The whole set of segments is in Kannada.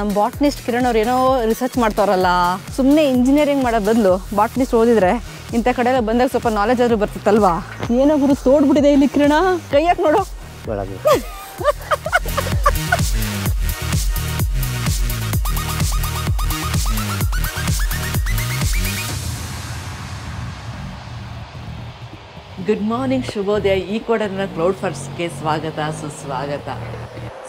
ನಮ್ಮ ಬಾಟ್ನಿಸ್ಟ್ ಕಿರಣ್ ಅವ್ರು ಏನೋ ರಿಸರ್ಚ್ ಮಾಡ್ತಾರಲ್ಲ, ಸುಮ್ಮನೆ ಇಂಜಿನಿಯರಿಂಗ್ ಮಾಡೋ ಬದಲು ಬಾಟ್ನಿಸ್ಟ್ ಓದಿದ್ರೆ ಇಂಥ ಕಡೆ ಎಲ್ಲ ಬಂದಾಗ ಸ್ವಲ್ಪ ನಾಲೆಜ್ ಆದರೂ ಬರ್ತಿತ್ತಲ್ವಾ. ಏನೋ ಗುರು ತೋಡ್ಬಿಟ್ಟಿದೆ ಇಲ್ಲಿ ಕಿರಣ, ಕೈಯಾಕ್ ನೋಡು. ಗುಡ್ ಮಾರ್ನಿಂಗ್, ಶುಭೋದಯ. ಈಕ್ವಡರ್ನ ಕ್ಲೌಡ್ ಫಾರೆಸ್ಟ್ಗೆ ಸ್ವಾಗತ, ಸುಸ್ವಾಗತ.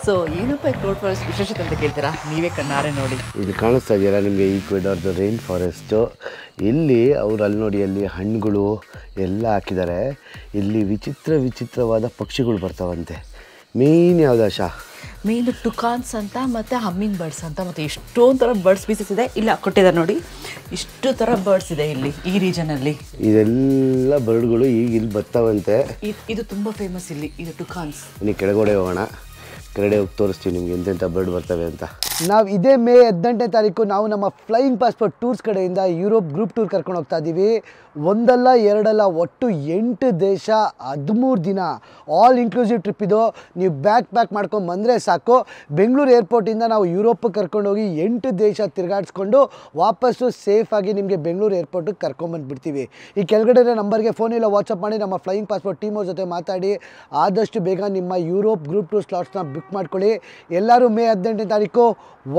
ಸೊ ಏನಪ್ಪ ಕ್ಲೌಡ್ ಫಾರೆಸ್ಟ್ ವಿಶೇಷತೆ ಅಂತ ಕೇಳ್ತೀರಾ? ನೀವೇ ಕಣ್ಣಾರೆ ನೋಡಿ. ಇದು ಕಾಣಿಸ್ತಾ ಇದೆಯಲ್ಲ ನಿಮಗೆ, ಈಕ್ವೆಡಾರ್ದು ರೈನ್ ಫಾರೆಸ್ಟು. ಇಲ್ಲಿ ಅವ್ರು ಅಲ್ಲಿ ನೋಡಿ, ಅಲ್ಲಿ ಹಣ್ಣುಗಳು ಎಲ್ಲ ಹಾಕಿದ್ದಾರೆ. ಇಲ್ಲಿ ವಿಚಿತ್ರವಾದ ಪಕ್ಷಿಗಳು ಬರ್ತಾವಂತೆ. ಮೇಯ್ನ್ ಯಾವುದು ಆಶಾ? ಮೇಯ್ನು ಟುಕಾನ್ಸ್ ಅಂತ, ಮತ್ತು ಹಮ್ಮಿಂಗ್ ಬರ್ಡ್ಸ್ ಅಂತ, ಮತ್ತು ಎಷ್ಟೊಂದು ಥರ ಬರ್ಡ್ಸ್ ಸ್ಪೀಸಸ್ ಇದೆ. ಇಲ್ಲ ಕೊಟ್ಟಿದ್ದಾರೆ ನೋಡಿ, ಇಷ್ಟು ಥರ ಬರ್ಡ್ಸ್ ಇದೆ ಇಲ್ಲಿ ಈ ರೀಜನಲ್ಲಿ. ಇದೆಲ್ಲ ಬರ್ಡ್ಗಳು ಈಗ ಇಲ್ಲಿ ಬರ್ತಾವಂತೆ. ಇದು ತುಂಬ ಫೇಮಸ್ ಇಲ್ಲಿ, ಇದು ಟುಕಾನ್ಸ್. ನೀವು ಕೆಳಗಡೆ ಹೋಗೋಣ, ಕೆಳಗಡೆ ಹೋಗಿ ತೋರಿಸ್ತೀವಿ ನಿಮ್ಗೆ ಎಂತೆಂಥ ಬರ್ಡ್ ಬರ್ತವೆ ಅಂತ. ನಾವು ಇದೇ ಮೇ 18ನೇ ತಾರೀಕು ನಾವು ನಮ್ಮ ಫ್ಲೈಯಿಂಗ್ ಪಾಸ್ಪೋರ್ಟ್ ಟೂರ್ಸ್ ಕಡೆಯಿಂದ ಯುರೋಪ್ ಗ್ರೂಪ್ ಟೂರ್ ಕರ್ಕೊಂಡು ಹೋಗ್ತಾ ಇದ್ದೀವಿ. ಒಂದಲ್ಲ ಎರಡಲ್ಲ, ಒಟ್ಟು 8 ದೇಶ 13 ದಿನ ಆಲ್ ಇನ್ಕ್ಲೂಸಿವ್ ಟ್ರಿಪ್ ಇದು. ನೀವು ಪ್ಯಾಕ್ ಮಾಡ್ಕೊಂಡು ಬಂದರೆ ಸಾಕು. ಬೆಂಗಳೂರು ಏರ್ಪೋರ್ಟಿಂದ ನಾವು ಯುರೋಪಿಗೆ ಕರ್ಕೊಂಡೋಗಿ 8 ದೇಶ ತಿರುಗಾಡಿಸ್ಕೊಂಡು ವಾಪಸ್ಸು ಸೇಫಾಗಿ ನಿಮಗೆ ಬೆಂಗಳೂರು ಏರ್ಪೋರ್ಟಿಗೆ ಕರ್ಕೊಂಬಂದುಬಿಡ್ತೀವಿ. ಈ ಕೆಳಗಡೆ ನಂಬರ್ಗೆ ಫೋನ್ ಇಲ್ಲ, ವಾಟ್ಸಪ್ ಮಾಡಿ ನಮ್ಮ ಫ್ಲೈಯಿಂಗ್ ಪಾಸ್ಪೋರ್ಟ್ ಟೀಮ್ ಅವ್ರ ಜೊತೆ ಮಾತಾಡಿ ಆದಷ್ಟು ಬೇಗ ನಿಮ್ಮ ಯುರೋಪ್ ಗ್ರೂಪ್ ಟೂರ್ ಸ್ಲಾಟ್ಸ್ನ ಬುಕ್ ಮಾಡ್ಕೊಳ್ಳಿ. ಎಲ್ಲರೂ ಮೇ 18ನೇ ತಾರೀಕು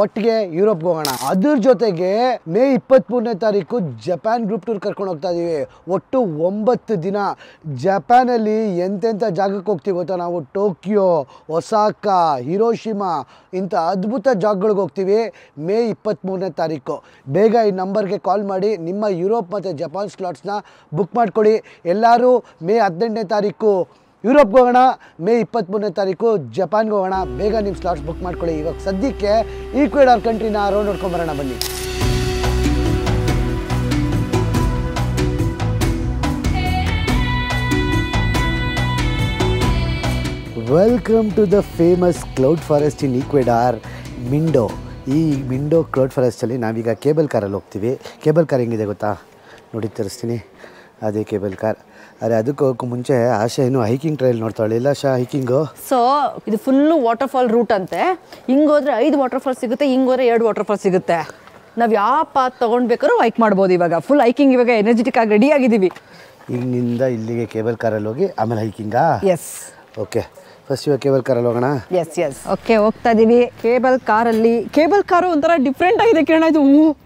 ಒಟ್ಟಿಗೆ ಯುರೋಪ್ಗೆ ಹೋಗೋಣ. ಅದ್ರ ಜೊತೆಗೆ ಮೇ 23ನೇ ತಾರೀಕು ಜಪಾನ್ ಗ್ರೂಪ್ ಟೂರ್ ಕರ್ಕೊಂಡು ಹೋಗ್ತಾ ಇದ್ದೀವಿ. ಒಟ್ಟು 9 ದಿನ ಜಪಾನಲ್ಲಿ ಎಂತೆಂಥ ಜಾಗಕ್ಕೆ ಹೋಗ್ತೀವಿ ಗೊತ್ತಾ ನಾವು? ಟೋಕಿಯೋ, ಒಸಾಕಾ, ಹಿರೋಶಿಮಾ ಇಂಥ ಅದ್ಭುತ ಜಾಗಗಳಿಗೆ ಹೋಗ್ತೀವಿ ಮೇ 23ನೇ ತಾರೀಕು. ಬೇಗ ಈ ನಂಬರ್ಗೆ ಕಾಲ್ ಮಾಡಿ ನಿಮ್ಮ ಯುರೋಪ್ ಮತ್ತು ಜಪಾನ್ ಸ್ಲಾಟ್ಸ್ನ ಬುಕ್ ಮಾಡ್ಕೊಳ್ಳಿ. ಎಲ್ಲರೂ ಮೇ 18ನೇ ತಾರೀಕು ಯುರೋಪ್ಗೆ ಹೋಗೋಣ, ಮೇ 23ನೇ ತಾರೀಕು ಜಪಾನ್ಗೆ ಹೋಗೋಣ. ಬೇಗ ನಿಮ್ಮ ಸ್ಲಾಟ್ಸ್ ಬುಕ್ ಮಾಡ್ಕೊಳ್ಳಿ. ಇವಾಗ ಸದ್ಯಕ್ಕೆ ಈಕ್ವೆಡಾರ್ ಕಂಟ್ರಿನ ರೌಂಡ್ ಹೊಡ್ಕೊಂಬರೋಣ ಬನ್ನಿ. Welcome to the famous cloud forest in Ecuador, Mindo. ಈ ಮಿಂಡೋ ಕ್ಲೌಡ್ ಫಾರೆಸ್ಟಲ್ಲಿ ನಾವೀಗ ಕೇಬಲ್ ಕಾರಲ್ಲಿ ಹೋಗ್ತೀವಿ. ಕೇಬಲ್ ಕಾರ್ ಹೆಂಗಿದೆ ಗೊತ್ತಾ? ನೋಡಿ ತರಿಸ್ತೀನಿ, ಅದೇ ಕೇಬಲ್ ಕಾರ್. ಅರೆ ಅದಕ್ಕೆ ಹೋಗೋಕ್ಕೂ ಮುಂಚೆ ಆಶಾ ಏನು ಹೈಕಿಂಗ್ ಟ್ರೈಲ್ ನೋಡ್ತಾಳೆ. ಇಲ್ಲ ಆಶಾ, ಹೈಕಿಂಗು? ಸೊ ಇದು ಫುಲ್ಲು ವಾಟರ್ ಫಾಲ್ ರೂಟ್ ಅಂತೆ. ಹಿಂಗೋದ್ರೆ 5 ವಾಟರ್ ಫಾಲ್ ಸಿಗುತ್ತೆ, ಹಿಂಗೋದ್ರೆ 2 ವಾಟರ್ ಫಾಲ್ ಸಿಗುತ್ತೆ. ನಾವು ಯಾವ ಪಾತ್ ತೊಗೊಂಡ್ಬೇಕಾದ್ರೂ ಹೈಕ್ ಮಾಡ್ಬೋದು. ಇವಾಗ ಫುಲ್ ಹೈಕಿಂಗ್, ಇವಾಗ ಎನರ್ಜೆಟಿಕ್ ಆಗಿ ರೆಡಿ ಆಗಿದ್ದೀವಿ. ಇಲ್ಲಿಂದ ಇಲ್ಲಿಗೆ ಕೇಬಲ್ ಕಾರಲ್ಲಿ ಹೋಗಿ ಆಮೇಲೆ ಹೈಕಿಂಗಾ? ಎಸ್. ಓಕೆ, ಫಸ್ಟ್ ಇವಾಗ ಕೇಬಲ್ ಕಾರಲ್ಲಿ ಹೋಗೋಣ. ಎಸ್ ಓಕೆ, ಹೋಗ್ತಾ ಇದ್ದೀವಿ ಕೇಬಲ್ ಕಾರಲ್ಲಿ. ಕೇಬಲ್ ಕಾರು ಒಂಥರ ಡಿಫ್ರೆಂಟ್ ಆಗಿದೆ ಕಿರಣ. ಇದು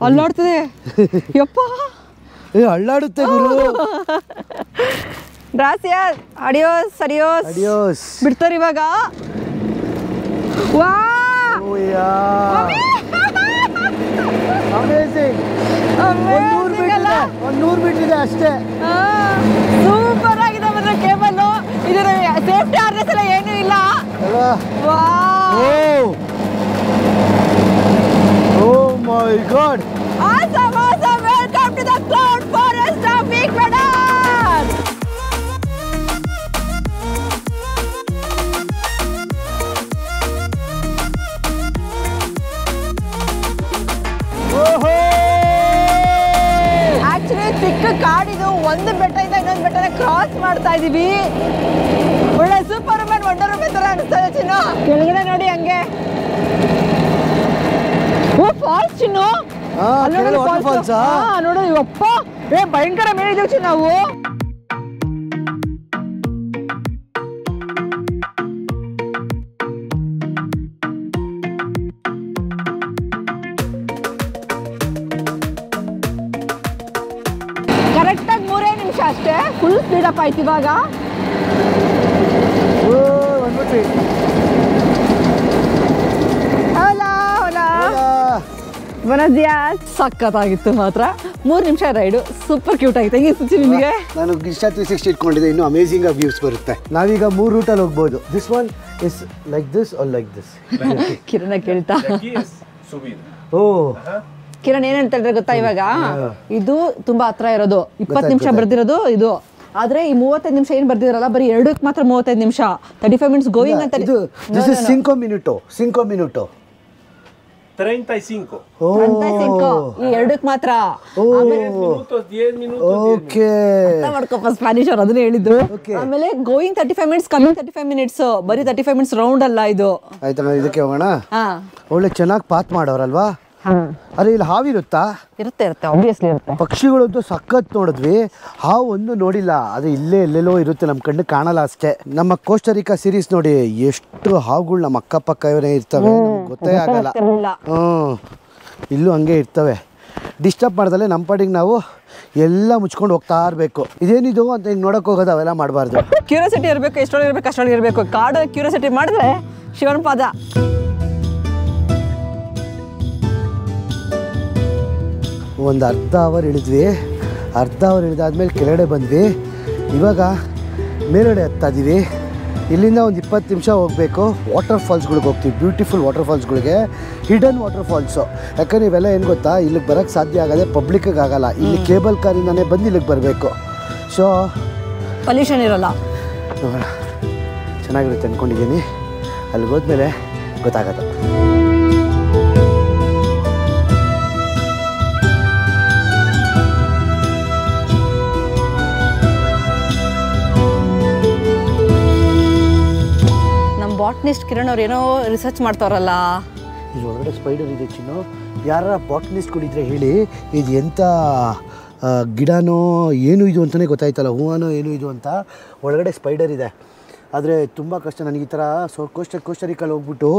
ಅಲ್ಲಾಡ್ತದೆ. ಯಪ್ಪ, ಅಳ್ಳಾಡುತ್ತೆ ಗುರು. ಗ್ರಾಸಿಯಸ್, ಅಡಿಯೋಸ್ ಅಡಿಯೋಸ್ ಅಡಿಯೋಸ್. ಬಿಡ್ತಾರೆ ಇವಾಗ. ವಾ, ಅಮೇಜಿಂಗ್. 100 ಮೀಟರ್ ಇದೆ ಅಷ್ಟೇ. ಸೂಪರ್ ಆಗಿದೆ ಮಾತ್ರ ಕೇಬಲ್. ಇದರ ಸೇಫ್ಟಿ ಹಾರ್ನೆಸ್ ಎಲ್ಲ ಏನೂ ಇಲ್ಲ ಅಲ್ವಾ? Oh my God, awesome. Welcome to the cloud forest of Ecuador. Actually ಚಿಕ್ಕ ಕಾಡಿದು, ಒಂದು ಬೆಟ್ಟದಿಂದ ಇನ್ನೊಂದು ಬೆಟ್ಟನ ಕ್ರಾಸ್ ಮಾಡ್ತಾ ಇದೀವಿ. ಒಳ್ಳೆ ಸೂಪರ್ ಮ್ಯಾನ್, ವಂಡರ್ ವುಮನ್ ತರ ಅನಿಸ್ತಾ ಇದೆ ಚಿನ್ನು. ಕೆಳಗಡೆ ನೋಡಿ ಹಂಗೆ. ಓ ಫಾಲ್ಸ್ ಚಿನ್ನು, ನೋಡು. ಇವಪ್ಪ ಭಯಂಕರ ಮೇಲಿದ್ದೀವಿ ಚಿನ್ನು ನಾವು. ಕರೆಕ್ಟಾಗಿ 3 ನಿಮಿಷ ಅಷ್ಟೇ. ಫುಲ್ ಸ್ಪೀಡಪ್ ಆಯ್ತು ಇವಾಗ. ಸಖತ್ತಾಗಿತ್ತು ಮಾತ್ರ. 3 ನಿಮಿಷ ರೈಡು, ಸೂಪರ್ ಕ್ಯೂಟ್ ಆಗಿತ್ತು. ಹೆಂಗೆ ನಿಮಗೆ? ನಾನು ಇಷ್ಟ 360 ಇಟ್ಕೊಂಡಿದ್ದೆ, ಇನ್ನೂ ಅಮೇಜಿಂಗ್ ಆಗಿ ವ್ಯೂಸ್ ಬರುತ್ತೆ. ನಾವೀಗ 3 ರೂಟಲ್ಲಿ ಹೋಗ್ಬೋದು. This one is like this or like this. Kiran ಕೇಳ್ತಾ. ಓ ಕಿರಣ್ ಏನ್ ಹೇಳ್ತಾ ಗೊತ್ತಾ? ಇವಾಗ ಇದು ತುಂಬಾ ಹತ್ರ ಇರೋದು, 20 ನಿಮಿಷ ಬರ್ದಿರೋದು ಇದು. ಆದ್ರೆ ಈ 35 ನಿಮಿಷ ಏನ್ ಬರ್ದಿರಲ್ಲ, ಬರೀ 2ಕ್ಕೆ ಮಾತ್ರ 35 ನಿಮಿಷ, 35 ಮಿನಿಟ್ಸ್ ಗೋಯಿಂಗ್ ಅಂತ. ಇದು ದಿಸ್ ಇಸ್ 5 ಮಿನಿಟೋ. 35. ಓ 35 ಈ ಎರಡಕ್ಕೆ ಮಾತ್ರ 10 minutos, 10 minutos. ಓಕೆ ಅರ್ಥ ಮಾಡ್ಕೊಪ್ಪ ಸ್ಪ್ಯಾನಿಷ್ ಅವ್ರು ಅದನ್ನೇ ಹೇಳಿದ್ರು. ಆಮೇಲೆ ಗೋಯಿಂಗ್ 35 ಮಿನಿಟ್ಸ್ ಕಮಿಂಗ್ 35 ಮಿನಿಟ್ಸ್ ಬರೀ 35 ಮಿನಿಟ್ಸ್ ರೌಂಡ್ ಅಲ್ಲ ಇದು. ಆಯ್ತಾ ಇದಕ್ಕೆ ಹೋಗೋಣ. ಹಾ ಒಳ್ಳೆ ಚೆನ್ನಾಗಿ ಪಾತ್ ಮಾಡೋರಲ್ವಾ. ಅರೆ ಇಲ್ಲಿ ಹಾವಿರುತ್ತಾ? ಇರುತ್ತೆ ಆಬ್ವಿಯಸ್ಲಿ ಇರುತ್ತೆ. ಪಕ್ಷಿಗಳಂತೂ ಸಖತ್ ನೋಡಿದ್ವಿ, ಹಾವು ಒಂದು ನೋಡಿಲ್ಲ. ಅದು ಇಲ್ಲೇ ಎಲ್ಲೆಲ್ಲೋ ಇರುತ್ತೆ, ನಮ್ಮ ಕಣ್ಣು ಕಾಣಲ್ಲ ಅಷ್ಟೇ. ನಮ್ಮ ಕೋಸ್ಟರಿಕಾ ಸೀರೀಸ್ ನೋಡಿ ಎಷ್ಟು ಹಾವುಗಳು ನಮ್ಮ ಅಕ್ಕಪಕ್ಕ ಇವರೇ ಇರ್ತವೆ, ಗೊತ್ತೇ ಆಗಲ್ಲ. ಇಲ್ಲೂ ಹಂಗೆ ಇರ್ತವೆ. ಡಿಸ್ಟರ್ಬ್ ಮಾಡ್ದಲ್ಲೇ ನಮ್ಮ ಪಾಡಿಗೆ ನಾವು ಎಲ್ಲ ಮುಚ್ಕೊಂಡು ಹೋಗ್ತಾ ಇರಬೇಕು. ಇದೇನಿದು ಅಂತ ಹಿಂಗೆ ನೋಡೋಕೆ ಹೋಗೋದು ಅವೆಲ್ಲ ಮಾಡಬಾರ್ದು. ಕ್ಯೂರಿಯಾಸಿಟಿ ಇರಬೇಕು, ಎಷ್ಟೊಳಗೆ ಇರಬೇಕು ಅಷ್ಟೊಳಗೆ ಇರಬೇಕು. ಕಾಡು ಕ್ಯೂರಿಯಾಸಿಟಿ ಮಾಡಿದ್ರೆ ಶಿವನ ಪಾದ. ಒಂದು ಅರ್ಧ ಅವರ್ ಇಳಿದ್ವಿ. ಅರ್ಧ ಅವರ್ ಇಳಿದಾದ್ಮೇಲೆ ಕೆಳಗಡೆ ಬಂದ್ವಿ. ಇವಾಗ ಮೇಲ್ಗಡೆ ಹತ್ತಾ ಇದ್ದೀವಿ. ಇಲ್ಲಿಂದ ಒಂದು 20 ನಿಮಿಷ ಹೋಗಬೇಕು. ವಾಟರ್ ಫಾಲ್ಸ್ಗಳಿಗೆ ಹೋಗ್ತೀವಿ, ಬ್ಯೂಟಿಫುಲ್ ವಾಟರ್ ಫಾಲ್ಸ್ಗಳಿಗೆ, ಹಿಡನ್ ವಾಟರ್ ಫಾಲ್ಸು. ಯಾಕಂದ್ರೆ ಇವೆಲ್ಲ ಏನು ಗೊತ್ತಾ, ಇಲ್ಲಿಗೆ ಬರೋಕ್ಕೆ ಸಾಧ್ಯ ಆಗದೆ, ಪಬ್ಲಿಕ್ಕಿಗೆ ಆಗಲ್ಲ. ಇಲ್ಲಿ ಕೇಬಲ್ ಕಾರಿಂದನೇ ಬಂದು ಇಲ್ಲಿಗೆ ಬರಬೇಕು. ಸೊ ಪೊಲ್ಯೂಷನ್ ಇರಲ್ಲ. ನೋಡೋಣ, ಚೆನ್ನಾಗಿರುತ್ತೆ ಅಂದ್ಕೊಂಡಿದ್ದೀನಿ. ಅಲ್ಲಿಗೆ ಹೋದ್ಮೇಲೆ ಗೊತ್ತಾಗತ್ತೆ. ಬಾಟ್ನಿಸ್ಟ್ ಕಿರಣ್ ಅವ್ರು ಏನೋ ರಿಸರ್ಚ್ ಮಾಡ್ತಾರಲ್ಲ. ಇದು ಒಳಗಡೆ ಸ್ಪೈಡರ್ ಇದೆ ಚಿನ್ನು. ಯಾರ ಬಾಟ್ನಿಸ್ಟ್ಗಳಿದ್ರೆ ಹೇಳಿ, ಇದು ಎಂಥ ಗಿಡನೋ ಏನು ಇದು ಅಂತಲೇ ಗೊತ್ತಾಯ್ತಲ್ಲ, ಹೂವನೋ ಏನು ಇದು ಅಂತ. ಒಳಗಡೆ ಸ್ಪೈಡರ್ ಇದೆ. ಆದರೆ ತುಂಬ ಕಷ್ಟ ನನಗೆ ಈ ಥರ ಕೋಸ್ಟರಿಕಲ್ಲಿ ಹೋಗ್ಬಿಟ್ಟು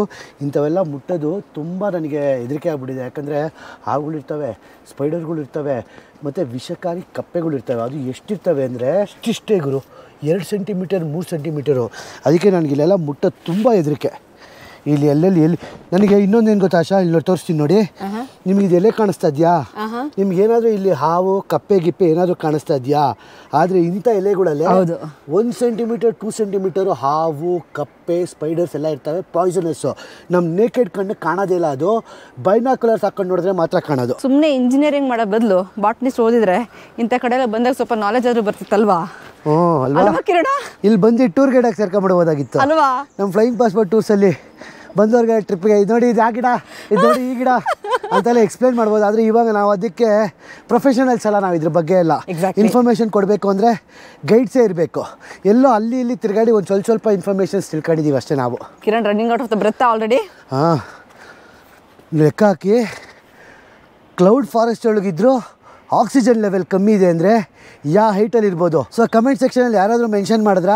ಇಂಥವೆಲ್ಲ ಮುಟ್ಟೋದು ತುಂಬ ನನಗೆ ಹೆದರಿಕೆ ಆಗ್ಬಿಟ್ಟಿದೆ. ಯಾಕಂದರೆ ಹಾವುಗಳಿರ್ತವೆ, ಸ್ಪೈಡರ್ಗಳಿರ್ತವೆ, ಮತ್ತು ವಿಷಕಾರಿ ಕಪ್ಪೆಗಳಿರ್ತವೆ. ಅದು ಎಷ್ಟಿರ್ತವೆ ಅಂದರೆ ಇಷ್ಟಿಷ್ಟೇ ಗುರು, 2 ಸೆಂಟಿಮೀಟರ್ 3 ಸೆಂಟಿಮೀಟರು. ಅದಕ್ಕೆ ನನಗೆ ಇಲ್ಲೆಲ್ಲ ಮುಟ್ಟೋದು ತುಂಬ ಹೆದರಿಕೆ. ಇಲ್ಲಿ ಎಲ್ಲೆಲ್ಲಿ ನನಗೆ ಇನ್ನೊಂದೇನು ಗೊತ್ತಾ ಆಶಾ, ಇಲ್ಲಿ ತೋರಿಸ್ತೀನಿ ನೋಡಿ. ನಿಮ್ಗೆ ಇದು ಎಲೆ ಕಾಣಿಸ್ತಾ ಇದೆಯಾ? ನಿಮ್ಗೆ ಏನಾದರೂ ಇಲ್ಲಿ ಹಾವು ಕಪ್ಪೆ ಗಿಪ್ಪೆ ಏನಾದರೂ ಕಾಣಿಸ್ತಾ ಇದೆಯಾ? ಆದರೆ ಇಂಥ ಎಲೆಗಳಲ್ಲೇ 1 ಸೆಂಟಿಮೀಟರ್ 2 ಸೆಂಟಿಮೀಟರು ಹಾವು ಕಪ್ಪೆ ಸ್ಪೈಡರ್ಸ್ ಎಲ್ಲ ಇರ್ತವೆ, ಪಾಯ್ಸನಸ್ಸು. ನಮ್ಮ ನೇಕೆಡ್ ಕಣ್ಣು ಕಾಣೋದೇ ಇಲ್ಲ. ಅದು ಬೈನಾಕ್ಯುಲರ್ಸ್ ಹಾಕೊಂಡು ನೋಡಿದ್ರೆ ಮಾತ್ರ ಕಾಣೋದು. ಸುಮ್ಮನೆ ಇಂಜಿನಿಯರಿಂಗ್ ಮಾಡೋ ಬದಲು ಬಾಟ್ನಿಸ್ಟ್ ಓದಿದ್ರೆ ಇಂಥ ಕಡೆ ಎಲ್ಲ ಬಂದಾಗ ಸ್ವಲ್ಪ ನಾಲೆಜ್ ಆದರೂ ಬರ್ತಿತ್ತಲ್ವಾ? ಅಲ್ವಾ ಕಿರಣ? ಇಲ್ಲಿ ಬಂದು ಟೂರ್ ಗೈಡಾಗಿ ಸೇರ್ಕೊಂಡ್ಬಿಡ್ಬೋದಾಗಿತ್ತು ಅಲ್ವಾ? ನಮ್ಮ ಫ್ಲೈಯಿಂಗ್ ಪಾಸ್ಪೋರ್ಟ್ ಟೂರ್ಸಲ್ಲಿ ಬಂದವ್ರಿಗೆ ಟ್ರಿಪ್ಗೆ ಇದು ನೋಡಿ, ಇದು ಆ ಗಿಡ, ಇದು ನೋಡಿ ಈ ಗಿಡ ಅಂತೆಲ್ಲ ಎಕ್ಸ್ಪ್ಲೈನ್ ಮಾಡ್ಬೋದು. ಆದರೆ ಇವಾಗ ನಾವು ಅದಕ್ಕೆ ಪ್ರೊಫೆಷನಲ್ಸ್ ಅಲ್ಲ. ನಾವು ಇದ್ರ ಬಗ್ಗೆ ಎಲ್ಲ ಇನ್ಫಾರ್ಮೇಷನ್ ಕೊಡಬೇಕು ಅಂದರೆ ಗೈಡ್ಸೇ ಇರಬೇಕು. ಎಲ್ಲೋ ಅಲ್ಲಿ ಇಲ್ಲಿ ತಿರುಗಾಡಿ ಒಂದು ಸ್ವಲ್ಪ ಇನ್ಫಾರ್ಮೇಷನ್ಸ್ ತಿಳ್ಕೊಂಡಿದ್ದೀವಿ ಅಷ್ಟೇ ನಾವು. Kiran running out of the breath already. ಹಾಂ, ಲೆಕ್ಕ ಹಾಕಿ ಕ್ಲೌಡ್ ಫಾರೆಸ್ಟ್ ಒಳಗಿದ್ರು ಆಕ್ಸಿಜನ್ ಲೆವೆಲ್ ಕಮ್ಮಿ ಇದೆ ಅಂದರೆ ಯಾವ ಹೈಟಲ್ಲಿ ಇರ್ಬೋದು. ಸೊ ಕಮೆಂಟ್ ಸೆಕ್ಷನಲ್ಲಿ ಯಾರಾದರೂ ಮೆನ್ಷನ್ ಮಾಡಿದ್ರಾ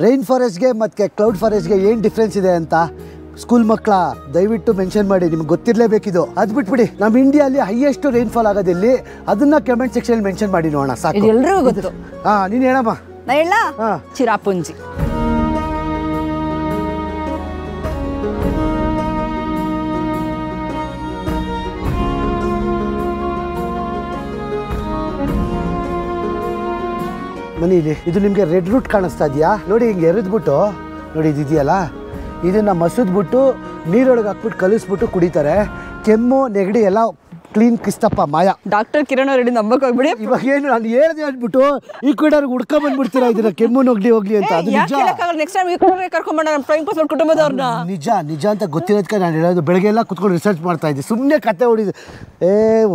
ರೈನ್ ಫಾರೆಸ್ಟ್ಗೆ ಮತ್ತು ಕ್ಲೌಡ್ ಫಾರೆಸ್ಟ್ಗೆ ಏನು ಡಿಫ್ರೆನ್ಸ್ ಇದೆ ಅಂತ? ಸ್ಕೂಲ್ ಮಕ್ಕಳ ದಯವಿಟ್ಟು ಮೆನ್ಷನ್ ಮಾಡಿ, ನಿಮ್ಗೆ ಗೊತ್ತಿರಲೇಬೇಕಿದು. ಅದು ಬಿಟ್ಬಿಡಿ, ನಮ್ಮ ಇಂಡಿಯಾದಲ್ಲಿ ಹೈಯೆಸ್ಟ್ ರೈನ್ಫಾಲ್ ಆಗೋದಿಲ್ಲಿ, ಅದನ್ನ ಕಮೆಂಟ್ ಸೆಕ್ಷನ್ ಮೆನ್ಷನ್ ಮಾಡಿ ನೋಡೋಣ ಸಾಕು. ಎಲ್ರಿಗೂ ಗೊತ್ತು. ಹಾಂ, ನೀನು ಹೇಳಮ್ಮ. ನಾ ಹೇಳ? ಚಿರಾಪುಂಜಿ. ಮನೇಲಿ ಇದು ನಿಮಗೆ ರೆಡ್ ರೂಟ್ ಕಾಣಿಸ್ತಾ ಇದೆಯಾ? ನೋಡಿ, ಹಿಂಗೆ ಎರೆದ್ಬಿಟ್ಟು ನೋಡಿ, ಇದೆಯಲ್ಲ, ಇದನ್ನು ಮಸದ್ಬಿಟ್ಟು ನೀರೊಳಗೆ ಹಾಕ್ಬಿಟ್ಟು ಕಲಿಸ್ಬಿಟ್ಟು ಕುಡಿತಾರೆ. ಕೆಮ್ಮು ನೆಗಡಿ ಎಲ್ಲ ಕ್ಲೀನ್ ಕ್ರಿಸ್ತಪ್ಪ ಮಾಯ. ಡಾಕ್ಟರ್ ಕಿರಣ್ ರೆಡ್ಡಿ ನಂಬಕ್ ಹೋಗ್ಬಿಡಿ. ಇವಾಗ ಏನು ನಾನು ಹೇಳ್ದೆ ಅಂದ್ಬಿಟ್ಟು ಈ ಕಡೆ ಹುಡ್ಕೊಂಡ್ ಬಂದ್ಬಿಡ್ತೀರಾ ಇದನ್ನ, ಕೆಮ್ಮು ಹೋಗ್ಲಿ ಅಂತ. ಅದು ನಿಜ. ನೆಕ್ಸ್ಟ್ ಟೈಮ್ ಈ ಕಡೆ ಕರ್ಕೊಂಡ್ಬಂಡ ನಮ್ಮ ಫ್ಲೈಯಿಂಗ್ ಪಾಸ್ಪೋರ್ಟ್ ಕುಟುಂಬದವ್ರನ್ನ. ನಿಜ ಅಂತ ಗೊತ್ತಿರೋದಕ್ಕೆ ನಾನು ಹೇಳೋದು. ಬೆಳಗ್ಗೆ ಎಲ್ಲ ಕುತ್ಕೊಂಡು ರಿಸರ್ಚ್ ಮಾಡ್ತಾ ಇದ್ದೆ, ಸುಮ್ಮನೆ ಕತೆ ಹೊಡಿದು.